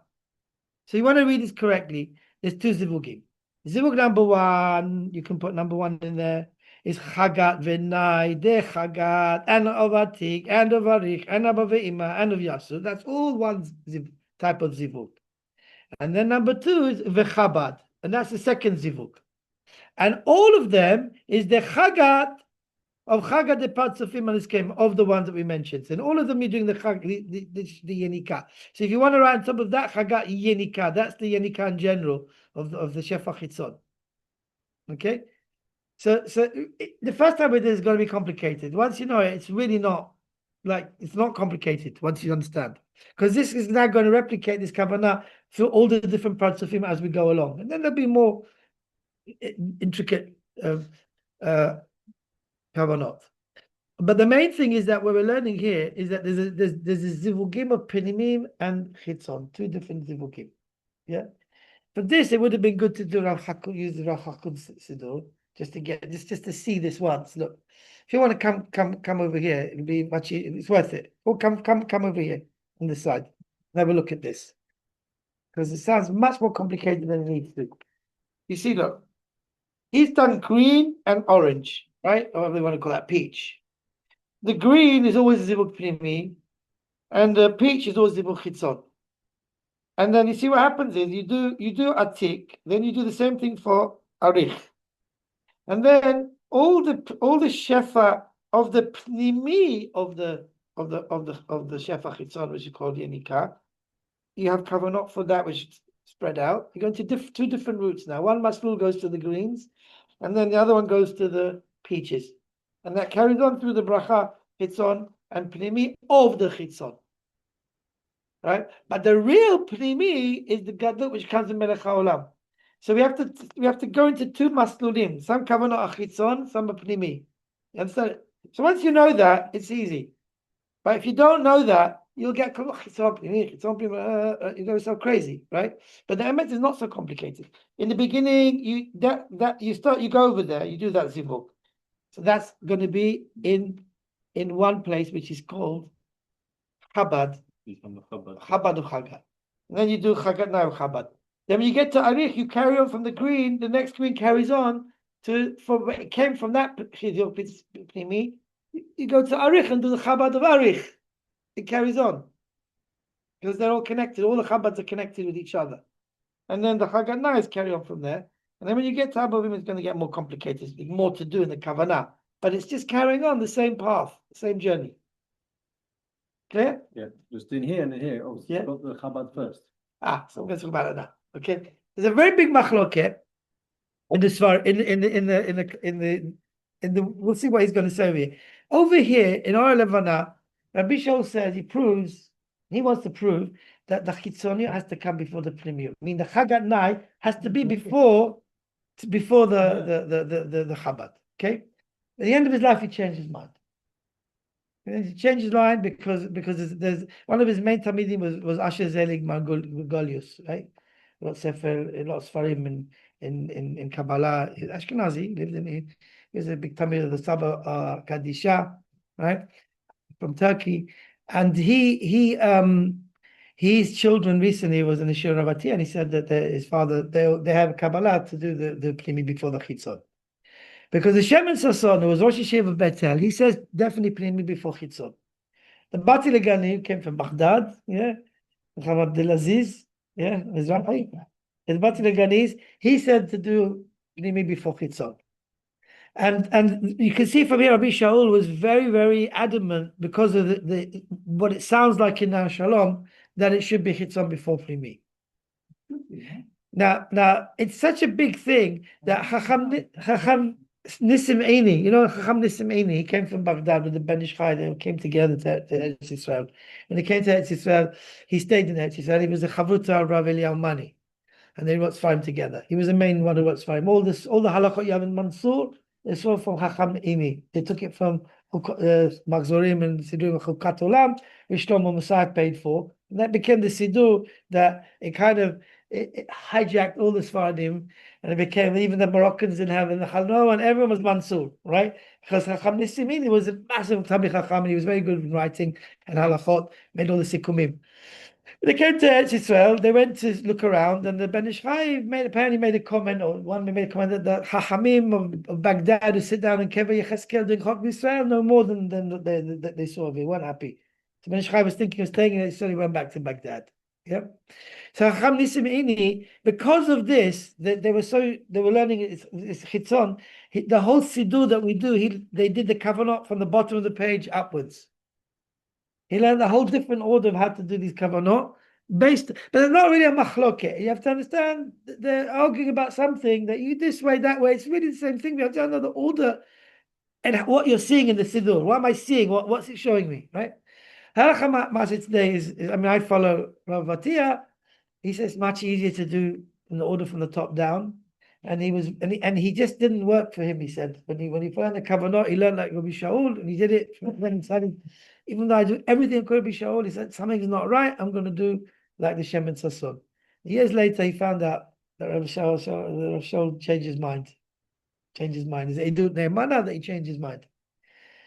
So you want to read this correctly. There's two zivugim. Zivug number one, you can put number one in there, is Chagat v'nai, de Chagat, and of Atik, and of Arich, and of Ve'ima, and of Yasu. That's all one type of zivug. And then number two is v'chabad, and that's the second zivug. And all of them is the Chagat of Chagat de Patzufim and Iskem, of the ones that we mentioned. And all of them you're doing the Yenika. So if you want to write on top of that Chagat Yenika, that's the Yenika in general of the Shefa Chitzon. Okay? So the first time with it is going to be complicated. Once you know it, it's really not, it's not complicated once you understand. Because this is now going to replicate this Kavanot through all the different parts of him as we go along. And then there'll be more intricate Kavanot. But the main thing is that what we're learning here is that there's a zivugim of penimim and chitzon, two different zivugim. Yeah. For this, it would have been good to do use the Rav Hakun Siddur, just to get just to see this once. Look, if you want to come over here, it'll be much. It's worth it. Or come over here on this side and have a look at this, because it sounds much more complicated than it needs to. You see, look, he's done green and orange, right? Or whatever you want to call that, peach. The green is always zivug pnimi, and the peach is always zivug chitzon. And then you see what happens is you do atik, then you do the same thing for arich, and then all the shefa of the pnimi of the shefa chitzon, which is called yenika, you have kavanot for that, which is spread out. You go into two different routes now. One masloul goes to the greens, and then the other one goes to the peaches, and that carries on through the bracha chitzon and pnimi of the chitzon. Right, but the real pnimi is the gadlut which comes in Melech HaOlam. So we have to go into two maslulim. Some kavanot achitzon, some are pnimi. You understand? So once you know that, it's easy. But if you don't know that, you'll get chitzon pnimi. You go so crazy, right? But the emet is not so complicated. In the beginning, you go over there, you do that zivug. So that's going to be in one place which is called Chabad. Chabad of Chagat. And then you do Chagat now Chabad. Then when you get to Arich, you carry on from the green, the next green carries on from where it came from that pnimi. You go to Arich and do the Chabad of Arich. It carries on. Because they're all connected. All the Chabads are connected with each other. And then the Chagat Nais carry on from there. And then when you get to Abavim, it's going to get more complicated. There's more to do in the Kavanah. But it's just carrying on the same path, the same journey. Clear? Yeah, just in here and in here. Oh, Yeah. got the Chabad first. So we're going to talk about it now. Okay. There's a very big machloket in the svar in the we'll see what he's going to say over here. Over here in our Halevana, Rabbi Shaul says he wants to prove that the chitzoni has to come before the pnimiut. I mean the Chagat Nai has to be before the Chabad. Okay. At the end of his life, he changed his mind. He changed his mind because there's one of his main talmidim was Asher Zelig Margolius, right? A lot of Sefer, a lot of Sfarim in Kabbalah. Ashkenazi, lived in he was a big talmid of the Saba Kadisha, right? From Turkey. And his children recently was in the Shir Rabati, and he said that his father they have Kabbalah to do the Plimi before the Chitzon. Because the Shemin Sasson, who was Rosh Yeshiva of Bethel, he says definitely Plimi before Chitzon. The Bati Legani came from Baghdad, yeah. Muhammad Abdulaziz, yeah, Mizrahi. The Bati Leganis, he said to do Plimi before Chitzon. And you can see from here, Rabbi Shaul was very, very adamant because of the what it sounds like in Nar Shalom, that it should be Chitzon before Plimi. Now it's such a big thing that Chacham Nissim Eini, Chacham Nissim Eini, he came from Baghdad with the Ben Ish Chai, they came together to Eretz Yisrael. When they came to Eretz Yisrael, he stayed in Eretz Yisrael. He was a Chavruta of Rav Eliyahu Mani, and they wrote Sfarim together. He was the main one who wrote Sfarim. All the halachot Yavin Mansur, it's all from Chacham Eini. They took it from Magzorim and Sidurim Chukat Olam, which Shlomo Messiah paid for. And that became the Sidur that it hijacked all the Sfaradim, and it became, even the Moroccans didn't have it, the Chalno, and everyone was Mansur, right? Because Chacham Nissimini was a massive Talmid Chacham, and he was very good in writing and halachot, made all the Sikumim. When they came to Eretz Yisrael, they went to look around, and the Ben Ish Chai apparently made a comment, or one made a comment that the Chachamim of Baghdad who sit down in Kever Yecheskel doing Chok Yisrael no more than they saw of it. They weren't happy. So Ben Ish Chai was thinking of staying, and so he went back to Baghdad. Yeah. So Chacham Nissim Ini, because of this, they were learning it's Chitzon. The whole Sidur that we do, they did the Kavanot from the bottom of the page upwards. He learned a whole different order of how to do these Kavanot, but it's not really a machloket. You have to understand they're arguing about something that you this way, that way. It's really the same thing. You have to know the order and what you're seeing in the Sidur. What am I seeing? What's it showing me, right? Halacha Masjid today is, I follow Rav Vatia. He says it's much easier to do in the order from the top down, and he just didn't work for him. He said when he learned the Kavanot, he learned like Rabbi Shaul, and he did it. Even though I do everything like Rabbi Shaul, he said something's not right. I'm going to do like the Shemin Sasson. Years later, he found out that Rabbi Shaul changed his mind. He do Ne'emana that he changed his mind.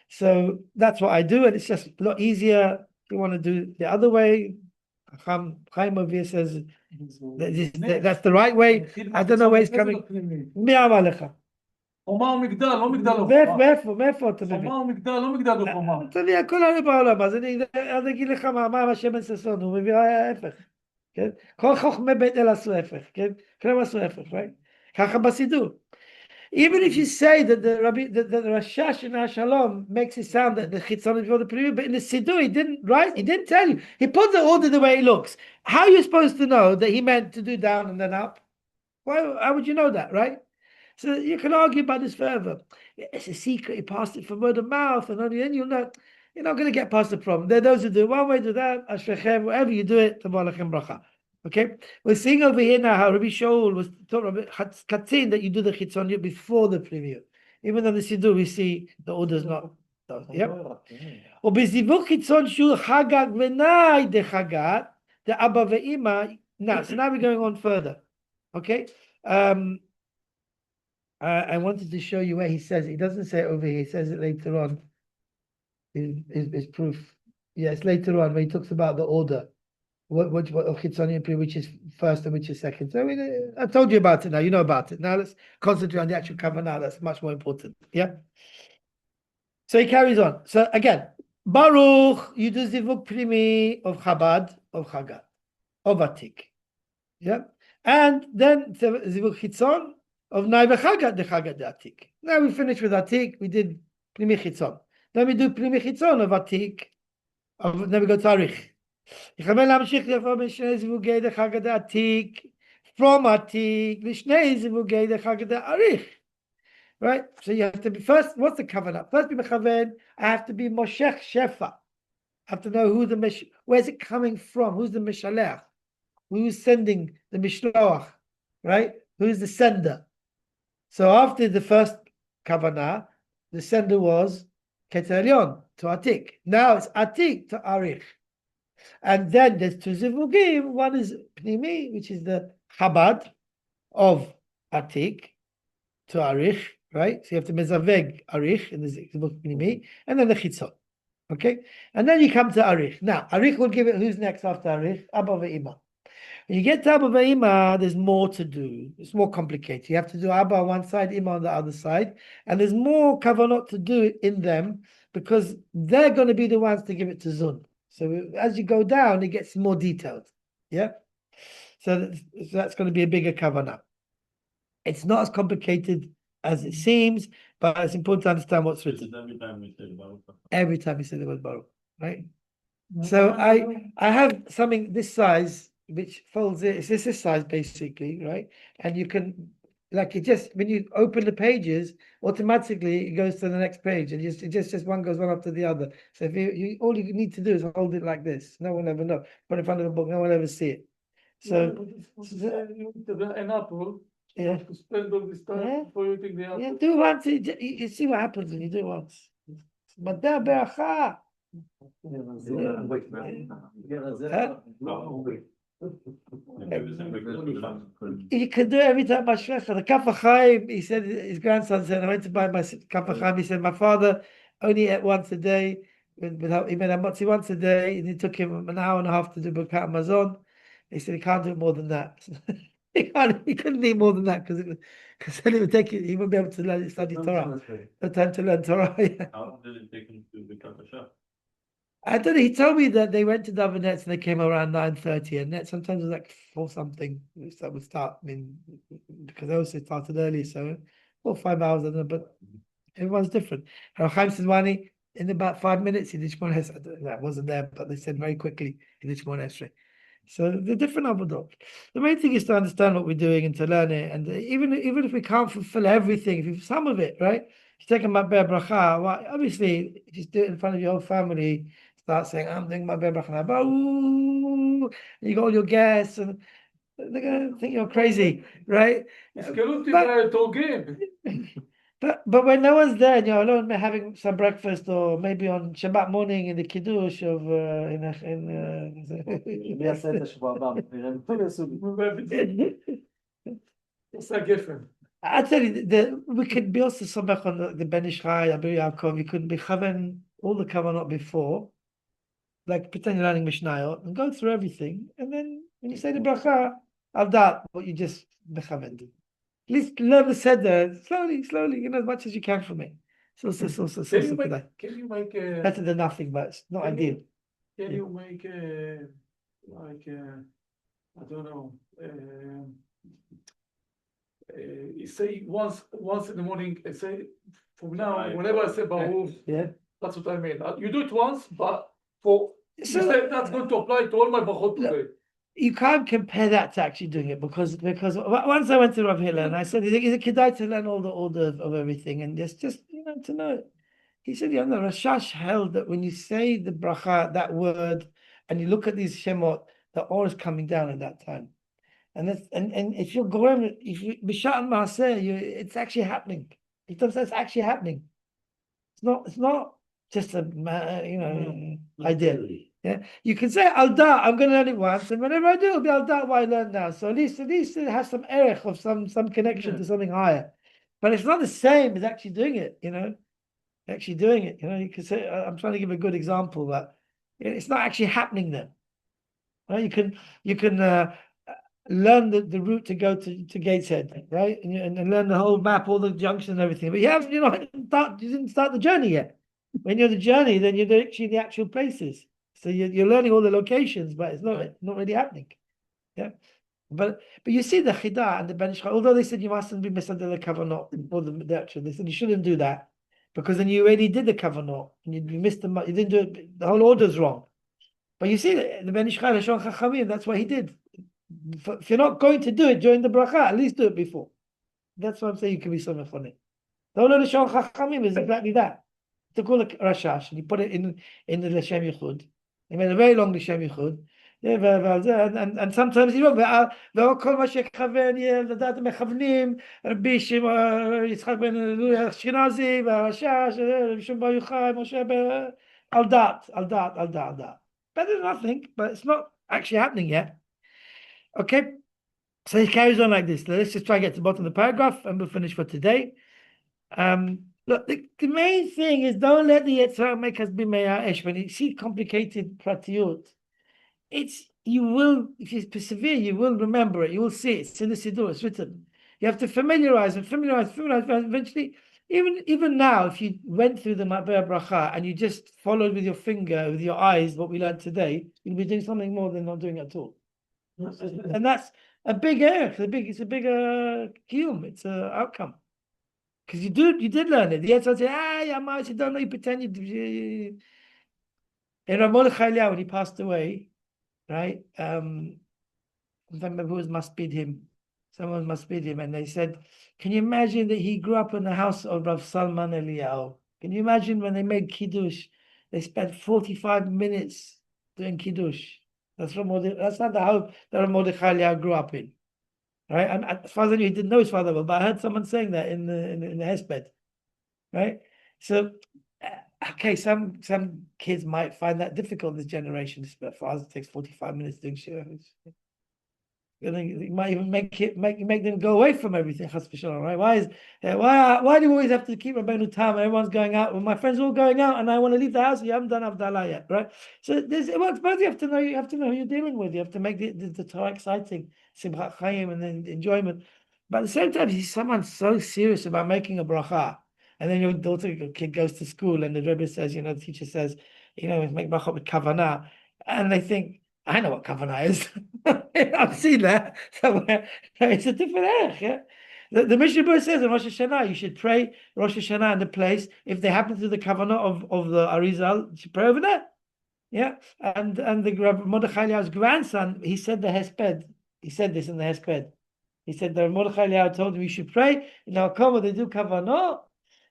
So that's what I do, and it's just a lot easier. If you want to do the other way, Chaim over here says that's the right way. I don't know where he's coming. מי אמר לך? חומה ומגדל, לא מגדל וחומה. מאיפה אתה מבין? חומה ומגדל, לא מגדל וחומה. אתה יודע, הכל הרי בעולם, אז אני אגיד לך מה השמן ששון, הוא מביא ההפך. כן? כל חוכמי בית אל עשו ההפך, כן? כולם עשו ההפך, right? ככה בסידור. Even if you say that the Rashash in Har Shalom makes it sound that the Chitzon is before the Pnimiut, but in the Siddur he didn't write, he didn't tell you. He put the order the way it looks. How are you supposed to know that he meant to do down and then up? How would you know that, right? So you can argue about this forever. It's a secret, he passed it from word of mouth, and only then you'll know. You're not going to get past the problem. There are those who do it one way, do that, Ashrechem, whatever you do it, Tabah Lachem Bracha. Okay, we're seeing over here now how Rabbi Shaul was talking about Katzin that you do the Chitzoniyut before the Pnimiut. Even though the Siddur we see the order's not. Yep. Or bezivuk Chitzon Shul Chagag V'nai de Chagat the Abba ve'Ima. Now, so now we're going on further. Okay. I wanted to show you where he says it. He doesn't say it over here. He says it later on. Is proof. Yes, later on when he talks about the order. What Chitzonian, which is first and which is second. So I told you about it now. You know about it. Now let's concentrate on the actual Kavanah. That's much more important. Yeah. So he carries on. So again, Baruch, you do Zivuk Primi of Chabad, of Chagat, of Atik. Yeah. And then Zivuk Chitzon of Nai V'Chagat, the Chagat, the Atik. Now we finished with Atik. We did Primi Chitzon. Then we do Primi Chitzon of Atik. Then we go to Arich. יכוון להמשיך לפעול בשני זיווגי דרך אגדה עתיק, from עתיק, לשני זיווגי דרך אגדה אריך. Right? So you have to be first, what's the Kavanot? First be Mechaven, I have to be Moshech Shefa. I have to know who where's it coming from? Who's the Mishalech? Who's sending the Mishloach? Right? Who's the sender? So after the first Kavanah, the sender was Keter to Atik. Now it's Atik to Arich. And then there's two zivugim. One is Pnimi, which is the Chabad of Atik to Arich, right? So you have to mezaveg Arich in the zivug Pnimi, and then the Chitzot. Okay? And then you come to Arich. Now, Arich will give it, who's next after Arich? Abba ve'ima. When you get to Abba ve'ima, there's more to do. It's more complicated. You have to do Abba on one side, Ima on the other side. And there's more kavanot to do in them because they're going to be the ones to give it to Zun. So as you go down, it gets more detailed. Yeah? So that's going to be a bigger kavanah. It's not as complicated as it seems, but it's important to understand what's written. Every time you say the word Baruch, right? So I have something this size, which folds it. It's this size basically, right? And you can, like it just, when you open the pages, automatically it goes to the next page, and it just one goes one after the other. So if you all you need to do is hold it like this. No one ever know. Put it in front of a book. No one ever see it. So an apple. Yeah. To spend all this time Yeah. before you take the apple. Yeah, do it once. You see what happens when you do it once. Matbeah Bracha. You can do it every time. The Kaf HaChaim, he said, his grandson said, I went to buy my Kaf HaChaim. He said, my father only ate once a day. He made a motzi once a day, and it took him an hour and a half to do Birkat Hamazon. He said he can't do more than that. He couldn't eat more than that because then it would take he wouldn't be able to study Torah. No time to learn Torah. Yeah. How did it take him to the Rashash? I don't know. He told me that they went to Davenetz and they came around 9:30, and that sometimes it was like 4 something. That would start. I mean, because they also started early, so 4 or 5 hours. I don't know, but everyone's different. Chaim Sizwani, in about 5 minutes, he did Shmon Esrei. That wasn't there, but they said very quickly he did Shmon Esrei. So they're different avodah. The main thing is to understand what we're doing and to learn it. And even if we can't fulfill everything, if you some of it, right? If you take a Matbeah Bracha, well, obviously, if you do it in front of your whole family, start saying, I'm doing Matbeah Bracha now. And you got all your guests, and they're going to think you're crazy, right? But when no one's there and you're alone having some breakfast, or maybe on Shabbat morning in the Kiddush of I tell you, we could be also samech on the Ben Ish Chai, Abu Yaakov. You could be chaven all the kavanot before, like pretend you're learning Mishnayot, and go through everything, and then when you say the bracha, al dat what you just mechaven. At least learn the seder slowly, as much as you can from it. So Can you make better than nothing, but it's not ideal. Can you make like I don't know. You say once in the morning. I say from now, whenever I say Baruch, Yeah, that's what I mean. You do it once, but for so, you said that's going to apply to all my Brachot today. You can't compare that to actually doing it because once I went to Rav Hillel and I said, is it kedai to learn all the order of everything and just to know it? He said, yeah, no, Rashash held that when you say the bracha, that word, and you look at these shemot, the aura is coming down at that time. And if you're going, if you b'shat ma'aseh, it's actually happening. It's actually happening. It's not just a idea. Yeah, you can say al da. I'm going to learn it once, and whenever I do, it'll be al da. What I learned now. So at least it has some erech of some connection to something higher. But it's not the same as actually doing it. Actually doing it. You can say I'm trying to give a good example, but it's not actually happening then. Right? You can learn the route to go to Gateshead, right? And learn the whole map, all the junctions and everything. But you didn't start the journey yet. When you're on the journey, then you're actually in the actual places. So you're learning all the locations, but it's not really happening. Yeah. But you see the Chidah and the Ben Ish Chai, although they said you mustn't be misunderstood the Kavanot or the actual, they said you shouldn't do that because then you already did the Kavanot, and you missed you didn't do it, the whole order's wrong. But you see, the Ben Ish Chai Lashon Chachamim, that's what he did. If you're not going to do it during the bracha, at least do it before. That's what I'm saying, you can be so on it. The whole Lashon Chachamim is exactly that. To call it Rashash, and he put it in the L'Shem Yichud. He made a very long L'Shem Yichud. And sometimes you know, כל מה שכוון לדעת מכוונים, רבי יצחק בן אשכנזי והרש"ש, רבי שמעון בר יוחאי, משה על דעת. Better than nothing, but it's not actually happening yet. Okay, so he carries on like this. Let's just try and get to the bottom of the paragraph, and we'll finish for today. Look, the main thing is don't let the Yetzirah make us be me'ash. When you see complicated pratiyut, you will, if you persevere, you will remember it. You will see it. It's in the Siddur. It's written. You have to familiarize. Eventually, even now, if you went through the Matbeah Bracha and you just followed with your finger, with your eyes, what we learned today, you'll be doing something more than not doing it at all. And that's a big error. It's a bigger kiyum. It's an outcome. Because you did learn it. The Yetzirah said, you don't know, you pretend you. In Mordechai Eliyahu, when he passed away, right? I don't remember who must bid him. Someone must bid him, and they said, "Can you imagine that he grew up in the house of Rav Salman Eliyahu? Can you imagine when they made kiddush, they spent 45 minutes doing kiddush? That's not the house that Rav Mordechai Eliyahu grew up in, right? And as far as I knew, he didn't know his father well, but I heard someone saying that in the hesped, right? So." Okay, some kids might find that difficult this generation. But for us, it takes 45 minutes doing shir. You might even make them go away from everything. Right? Why do we always have to keep Rabbeinu Tam? Everyone's going out. Well, my friends are all going out, and I want to leave the house. You haven't done Havdalah yet, right? So it works both. You have to know who you're dealing with. You have to make the Torah exciting, Simchat Chaim, and then enjoyment. But at the same time, if someone's so serious about making a bracha. And then your kid goes to school, and the Rebbe says, the teacher says, make bracha with Kavanot. And they think, I know what Kavanot is. I've seen that somewhere. It's a different erech, yeah? The Mishnah Berurah says in Rosh Hashanah, you should pray Rosh Hashanah in the place. If they happen to do the Kavanot of the Arizal, you should pray over there. Yeah? And the Mordechai Eliyahu's grandson, he said the hesped. He said this in the hesped. He said that Mordechai Eliyahu told him you should pray. In Al Kama, they do Kavanot.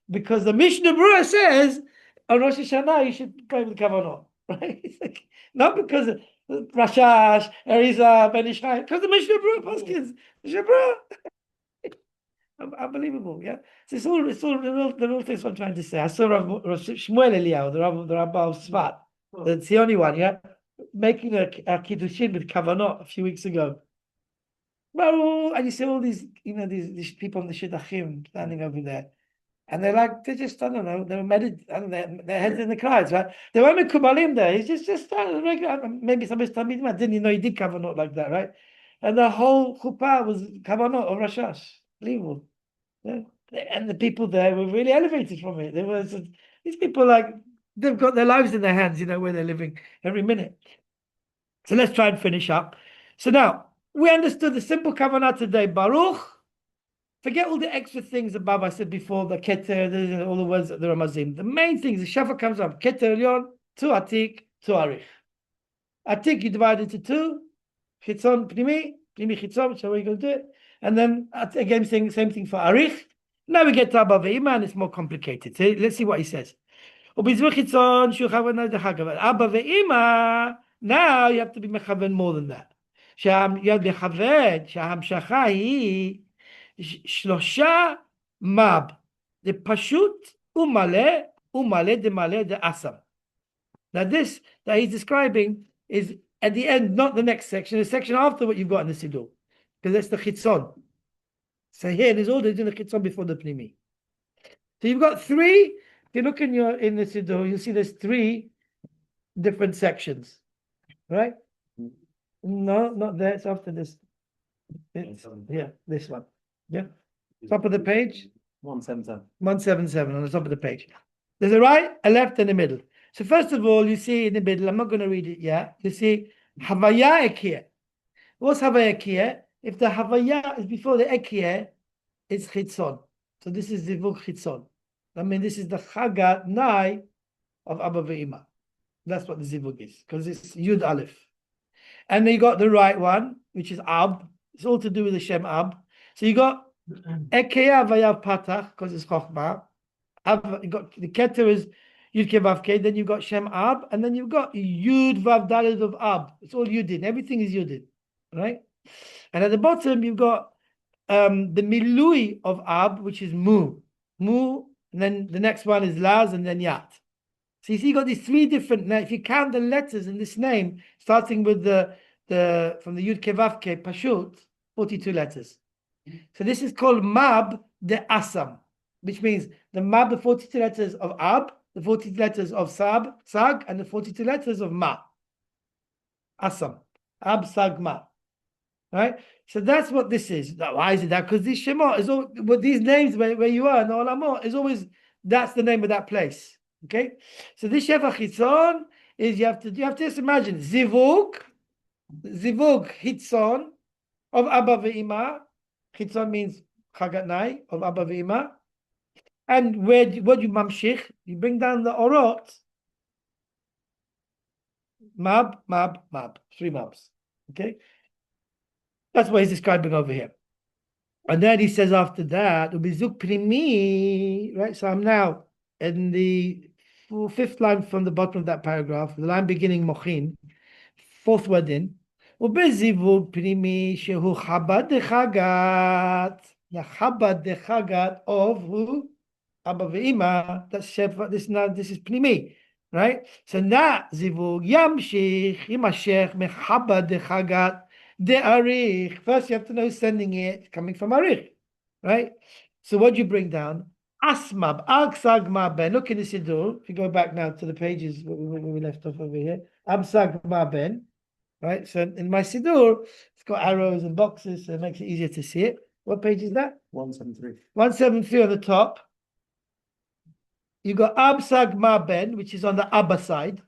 Because the Mishnah Berurah says on Rosh Hashanah you should pray with Kavanot, right? It's like, not because of Rashash, Ariza, Ben Ish Chai, because the Mishnah Berurah Paskins, Mishnah Berurah. Unbelievable, yeah. So it's all the real things I'm trying to say. I saw Rav Shmuel Eliyahu, the Rabbah of Sfat, that's the only one, yeah, making a kiddushin with Kavanot a few weeks ago. Well, and you see all these, these people on the Shidachim standing over there. And they're just, I don't know, their heads in the clouds, right? They weren't Mekubalim there. He's just regular. Maybe somebody's telling me, didn't know he did Kavanot like that, right? And the whole chuppah was Kavanot of Rashash. Unbelievable. Yeah? And the people there were really elevated from it. These people, they've got their lives in their hands, where they're living every minute. So let's try and finish up. So now, we understood the simple Kavanah today, Baruch. Forget all the extra things above I said before, the keter, all the words, the ramazim. The main thing is the shafar comes up. Keter elyon, to atik, to arich. Atik you divide into two. Chitzon, pnimi chitzon, which is how we're going to do it. And then again, same thing for arich. Now we get to Abba ve'ima, and it's more complicated. So let's see what he says. Ubizvur chitzon, shuchavan dechagav. Abba ve'ima, now you have to be mechaven more than that. Sham yad bechaved, sham shachai. Shlosha mab, the pashut umale the male the asam. Now this that he's describing is at the end, not the next section, the section after what you've got in the siddur, because that's the chitzon. So here there's all the chitzon before the pnimi. So you've got three. If you look in the siddur, you'll see there's three different sections, right? No, not there. It's after this. This one. Yeah, top of the page. 177. 177 on the top of the page. There's a right, a left, and a middle. So first of all, you see in the middle, I'm not going to read it yet. You see Havaya Ekiyah. What's Havaya Ekiyah? If the Havaya is before the Ekiyah, it's Chitzon. So this is the Vuk Chitzon. I mean, this is the Chagat Nai of Abba Ve'ima. That's what the zivug is, because it's Yud Aleph. And then you got the right one, which is Ab. It's all to do with the Shem Ab. So you got Ekeya Vayav Patach, because it's Chochmah. Ab, you got the Keter is Yud Ke Vav Ke, then you've got Shem Ab, and then you've got Yud Vav Daled of Ab. It's all Yudin. Everything is Yudin, right? And at the bottom, you've got the Milui of Ab, which is Mu. Mu, and then the next one is Laz, and then Yat. So you see, you got these three different. Now, if you count the letters in this name, starting with the from the Yud Ke Vav Ke Pashut, 42 letters. So this is called Mab de Asam, which means the Mab, the 42 letters of Ab, the 42 letters of Sag, and the 42 letters of Ma. Asam. Ab, Sag, Ma. Right? So that's what this is. Why is it that? Because this Shema is all, with these names where you are, in the Olamot, is always, that's the name of that place. Okay? So this Shefa Chitzon is you have to just imagine Zivug Hitzon of Abba Ve'ima. Chitzon means Chagatnai of Abba Ve'ima. And what you mamshich, you bring down the orot. Mab. 3 mabs. Okay? That's what he's describing over here. And then he says after that, Ubizuk Primi, right? So I'm now in the 5th line from the bottom of that paragraph, the line beginning Mochin, 4th word in. Ubezivuk Primi Shehu Chabad de Chagat. The Chabad de Chagat of who? Abba Ve'ima. That's Shefa. This is Primi, right? So now Zivug Yamshich Yimashech Mechabad de Chagat. De Arich. First, you have to know who's sending it, coming from Arich, right? So what do you bring down? Asmab, Agsag Ben. Look in the Siddur. If you go back now to the pages where we left off over here, Absag Ben, right? So in my Siddur, it's got arrows and boxes, so it makes it easier to see it. What page is that? 173. 173 on the top. You got Absag Ben, which is on the Abba side.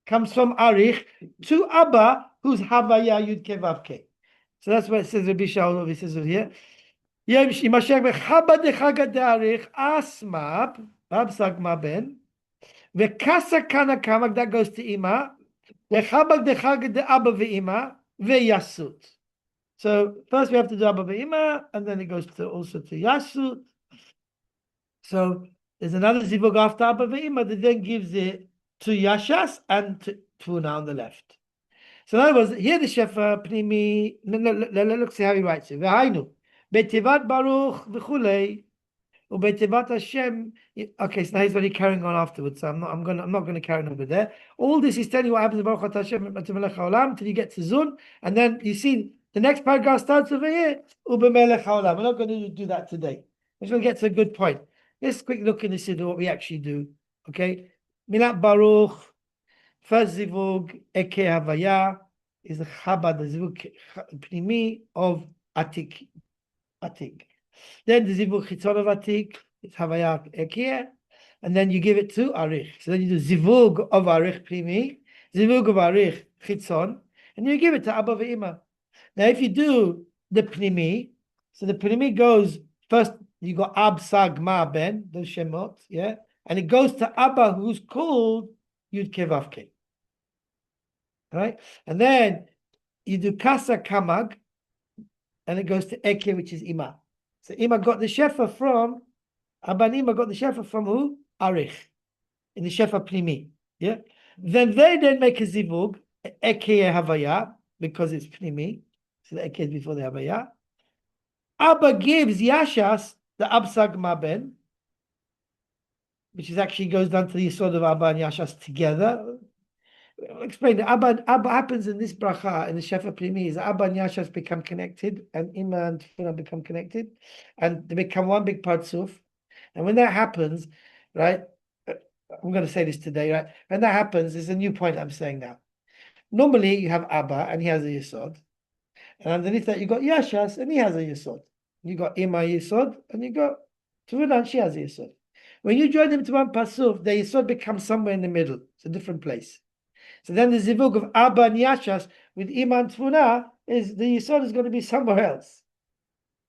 Comes from Arich to Abba, who's Havaya Yud Ke Vav Ke. So that's what it says. Rabbi Shaul, he says over here. Yom Shimashech Bechabad Dechagad De Arich Asmab Absag Ma Ben Vekasa Kana Kamak, that goes to Ima Bechabad Dechagad De Abba Ve'ima Veyasut. So first we have to do Abba Ve'ima, and then it goes to also to Yasut. So there's another zivug after Abba Ve'ima that then gives it to Yashas and to Tuna on the left. So in other words, here the Shefa Pnimi, let's see how he writes it. V'hainu, Betivat Baruch v'chulei, u'betivat Hashem. Okay, so now he's already carrying on afterwards. So I'm not going to carry on over there. All this is telling you what happens in Baruch Atah Hashem Melech Haolam till you get to Zun, and then you see the next paragraph starts over here. U'b'melech Haolam. We're not going to do that today. We're just going to get to a good point. Let's quick look in the Siddur what we actually do. Okay. Milat Baruch, first zivug Eke Havaya is the Chabad, the zivug Pnimi of Atik. Then the zivug Chitzon of Atik, it's Havaya Eke, and then you give it to Arich. So then you do zivug of Arich Pnimi, zivug of Arich Chitzon, and you give it to Abba Ve'ima. Now if you do the Pnimi, so the Pnimi goes first, you got Ab Sag Ma Ben, those Shemot, yeah? And it goes to Abba, who's called Yud Ke Vav Ke. Right? And then you do Kasa Kamag, and it goes to Eke, which is Ima. So Ima got the Shefa from, Abba and Ima got the Shefa from who? Arich, in the Shefa Pnimi. Yeah? Then they make a Zivug, Eke Havaya, because it's Pnimi. So the Eke is before the Havaya. Abba gives Yashas the Absag Maben, which is actually goes down to the Yisod of Abba and Yashas together. I'll explain. Abba happens in this bracha, in the Shefa Primi, is Abba and Yashas become connected, and Ima and Tfuna become connected, and they become one big partsuf. And when that happens, right, I'm going to say this today, right? When that happens, there's a new point I'm saying now. Normally, you have Abba, and he has a Yisod. And underneath that, you got Yashas, and he has a Yisod. You got Ima Yisod, and you got Tfuna, and she has a Yisod. When you join them to one pasuk, the Yisod becomes somewhere in the middle. It's a different place. So then the zivug of Abba and Yashas with Ima and Tfuna is the Yisod is going to be somewhere else.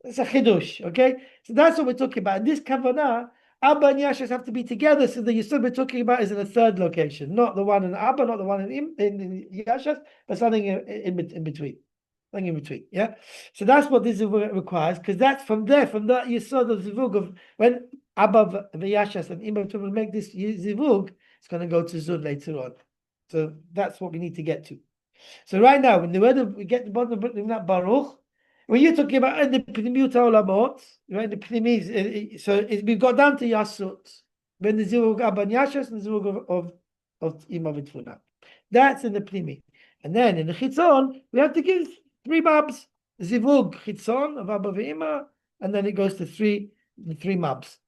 It's a chidush, okay? So that's what we're talking about. In this Kavanah, Abba and Yashas have to be together, so the Yisod we're talking about is in a third location, not the one in Abba, not the one in Yashas, but something in between. Something in between, yeah? So that's what this requires, because that's from there, from that Yisod of Zivug, of when Abba Yashas and Imam will make this Zivug, it's going to go to Zud later on. So that's what we need to get to. So right now, when the word we get the bottom of that Baruch, when you're talking about in the Pnimiyut Olamot, right? The Pnimi, so we got down to Yasut, when the Zivug Abba Yashas and the Zivug of Imam Vitfuna. That's in the Pnimi. And then in the Chitzon, we have to give 3 mabs. Zivug Chitzon of Abba Ve'ima, and then it goes to three mabs.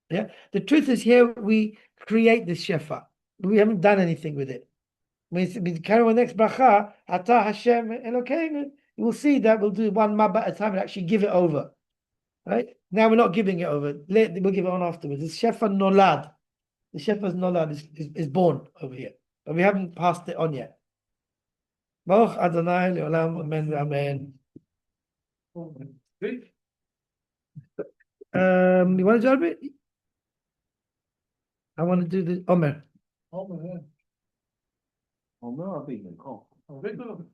Yeah. The truth is here we create this shefa. We haven't done anything with it. We carry on the next bracha, Ata Hashem Elokeinu. You will see that we'll do 1 mab at a time and actually give it over. Right? Now we're not giving it over. We'll give it on afterwards. It's shefa nolad. The shefa's nolad is born over here. But we haven't passed it on yet. Baruch Adonai Le'olam Amen Amen. You want to do it? I want to do the Omer. Oh, yeah. Oh, no, I'll be in the call. Oh, very good.